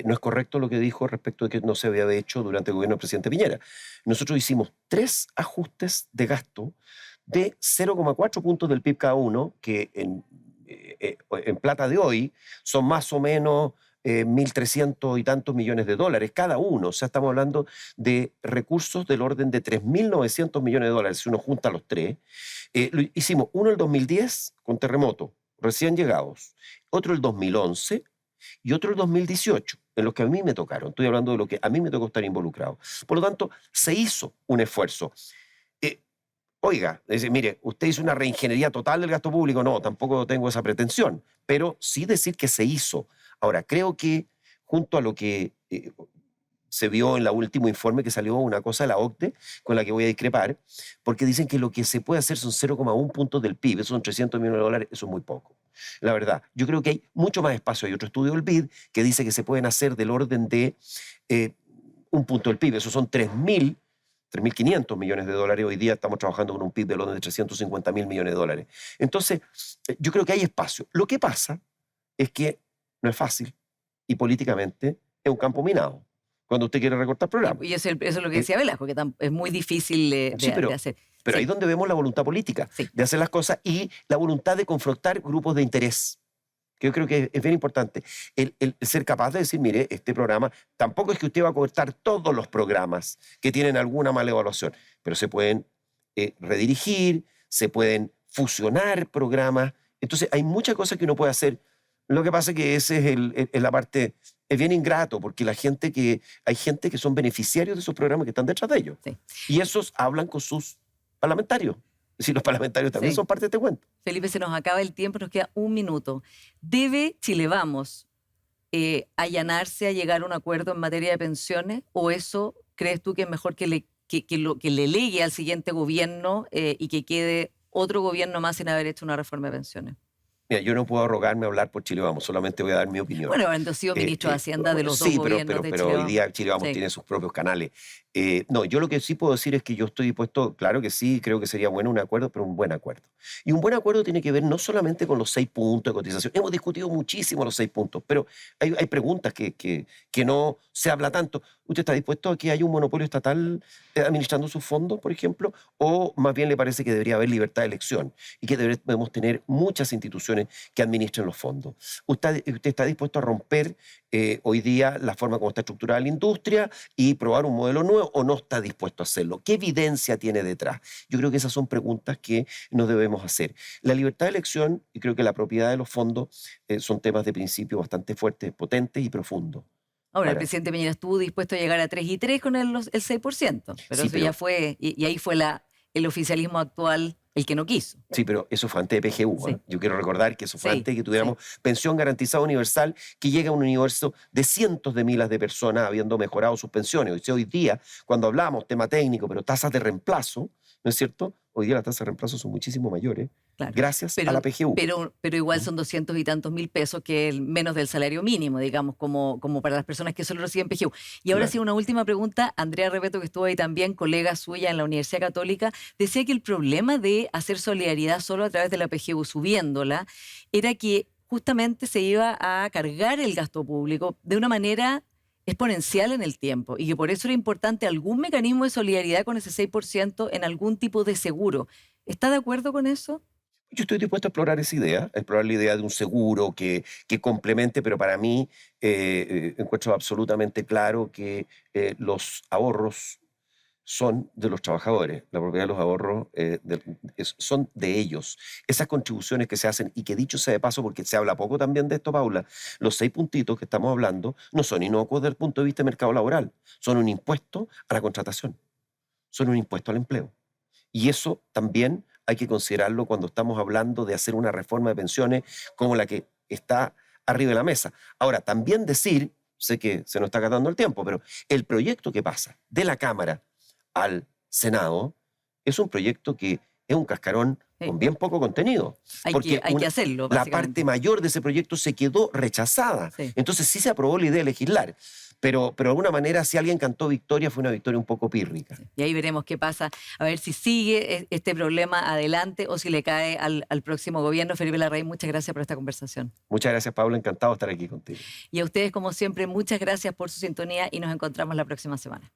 no es correcto lo que dijo respecto de que no se había hecho durante el gobierno del presidente Piñera. Nosotros hicimos 3 ajustes de gasto de 0,4 puntos del PIB cada uno, que en plata de hoy son más o menos 1.300 y tantos millones de dólares cada uno. O sea, estamos hablando de recursos del orden de 3.900 millones de dólares, si uno junta los tres. Hicimos uno el 2010 con terremoto, recién llegados, otro el 2011 y otro el 2018, en los que a mí me tocaron. Estoy hablando de lo que a mí me tocó estar involucrado. Por lo tanto, se hizo un esfuerzo. Eh, Oiga, mire, usted hizo una reingeniería total del gasto público. No, tampoco tengo esa pretensión, pero sí decir que se hizo. Ahora, creo que junto a lo que se vio en el último informe que salió una cosa de la OCDE con la que voy a discrepar, porque dicen que lo que se puede hacer son 0,1 puntos del PIB, eso son 300 millones de dólares, eso es muy poco. La verdad, yo creo que hay mucho más espacio. Hay otro estudio del BID que dice que se pueden hacer del orden de un punto del PIB, eso son 3.500 millones de dólares. Hoy día estamos trabajando con un PIB del orden de 350.000 millones de dólares. Entonces, yo creo que hay espacio. Lo que pasa es que no es fácil y políticamente es un campo minado cuando usted quiere recortar programas. Y eso es lo que decía Velasco, que es muy difícil Sí, de pero hacer. ahí Sí, es donde vemos la voluntad política sí. de hacer las cosas y la voluntad de confrontar grupos de interés, que yo creo que es bien importante. El ser capaz de decir, mire, este programa, tampoco es que usted va a cortar todos los programas que tienen alguna mala evaluación, pero se pueden redirigir, se pueden fusionar programas. Entonces, hay muchas cosas que uno puede hacer. Lo que pasa es que ese es la parte, es bien ingrato, porque hay gente que son beneficiarios de esos programas que están detrás de ellos. Sí. Y esos hablan con sus parlamentarios. Es decir, los parlamentarios también Sí. son parte de este cuento. Felipe, se nos acaba el tiempo, nos queda un minuto. ¿Debe Chile Vamos allanarse a llegar a un acuerdo en materia de pensiones o eso crees tú que es mejor que le legue al siguiente gobierno y que quede otro gobierno más sin haber hecho una reforma de pensiones? Mira, yo no puedo arrogarme a hablar por Chile Vamos, solamente voy a dar mi opinión. Bueno, habiendo sido ministro de Hacienda de los dos Sí, gobiernos de pero Chile hoy Vamos. día Chile Vamos Sí. tiene sus propios canales. No, yo lo que sí puedo decir es que yo estoy dispuesto, claro que sí, creo que sería bueno un acuerdo, pero un buen acuerdo. Y un buen acuerdo tiene que ver no solamente con los 6 puntos de cotización. Hemos discutido muchísimo los 6 puntos, pero hay preguntas que no se habla tanto. ¿Usted está dispuesto a que haya un monopolio estatal administrando sus fondos, por ejemplo? ¿O más bien le parece que debería haber libertad de elección y que debemos tener muchas instituciones que administren los fondos? ¿Usted está dispuesto a romper hoy día la forma como está estructurada la industria y probar un modelo nuevo o no está dispuesto a hacerlo? ¿Qué evidencia tiene detrás? Yo creo que esas son preguntas que nos debemos hacer. La libertad de elección y creo que la propiedad de los fondos son temas de principio bastante fuertes, potentes y profundos. Ahora, el Ahora, presidente Piñera estuvo dispuesto a llegar a 3 y 3 con el 6%, pero sí, eso ya fue, y ahí fue el oficialismo actual el que no quiso. Sí, pero eso fue antes de PGU. Sí. Yo quiero recordar que eso fue Sí, antes de que tuviéramos pensión garantizada universal, que llega a un universo de cientos de miles de personas habiendo mejorado sus pensiones. O sea, hoy día, cuando hablamos tema técnico, pero tasas de reemplazo, ¿no es cierto? Hoy día las tasas de reemplazo son muchísimo mayores, Claro. gracias a la PGU. Pero igual son 200 y tantos mil pesos, que es menos del salario mínimo, digamos, como para las personas que solo reciben PGU. Y ahora Claro. sí, una última pregunta. Andrea Repeto, que estuvo ahí también, colega suya en la Universidad Católica, decía que el problema de hacer solidaridad solo a través de la PGU, subiéndola, era que justamente se iba a cargar el gasto público de una manera exponencial en el tiempo y que por eso era importante algún mecanismo de solidaridad con ese 6% en algún tipo de seguro. ¿Está de acuerdo con eso? Yo estoy dispuesto a explorar esa idea, a explorar la idea de un seguro que complemente, pero para mí encuentro absolutamente claro que los ahorros son de los trabajadores, la propiedad de los ahorros son de ellos. Esas contribuciones que se hacen, y que dicho sea de paso, porque se habla poco también de esto, Paula, los 6 puntitos que estamos hablando no son inocuos desde el punto de vista del mercado laboral, son un impuesto a la contratación, son un impuesto al empleo. Y eso también hay que considerarlo cuando estamos hablando de hacer una reforma de pensiones como la que está arriba de la mesa. Ahora, también decir sé que se nos está acabando el tiempo, pero el proyecto que pasa de la Cámara al Senado es un proyecto que es un cascarón con bien poco contenido. Hay Porque que hacerlo, la básicamente. parte mayor de ese proyecto se quedó rechazada. Sí. Entonces sí se aprobó la idea de legislar. Pero de alguna manera, si alguien cantó victoria, fue una victoria un poco pírrica. Y ahí veremos qué pasa, a ver si sigue este problema adelante o si le cae al próximo gobierno. Felipe Larraín, muchas gracias por esta conversación. Muchas gracias, Pablo. Encantado de estar aquí contigo. Y a ustedes, como siempre, muchas gracias por su sintonía y nos encontramos la próxima semana.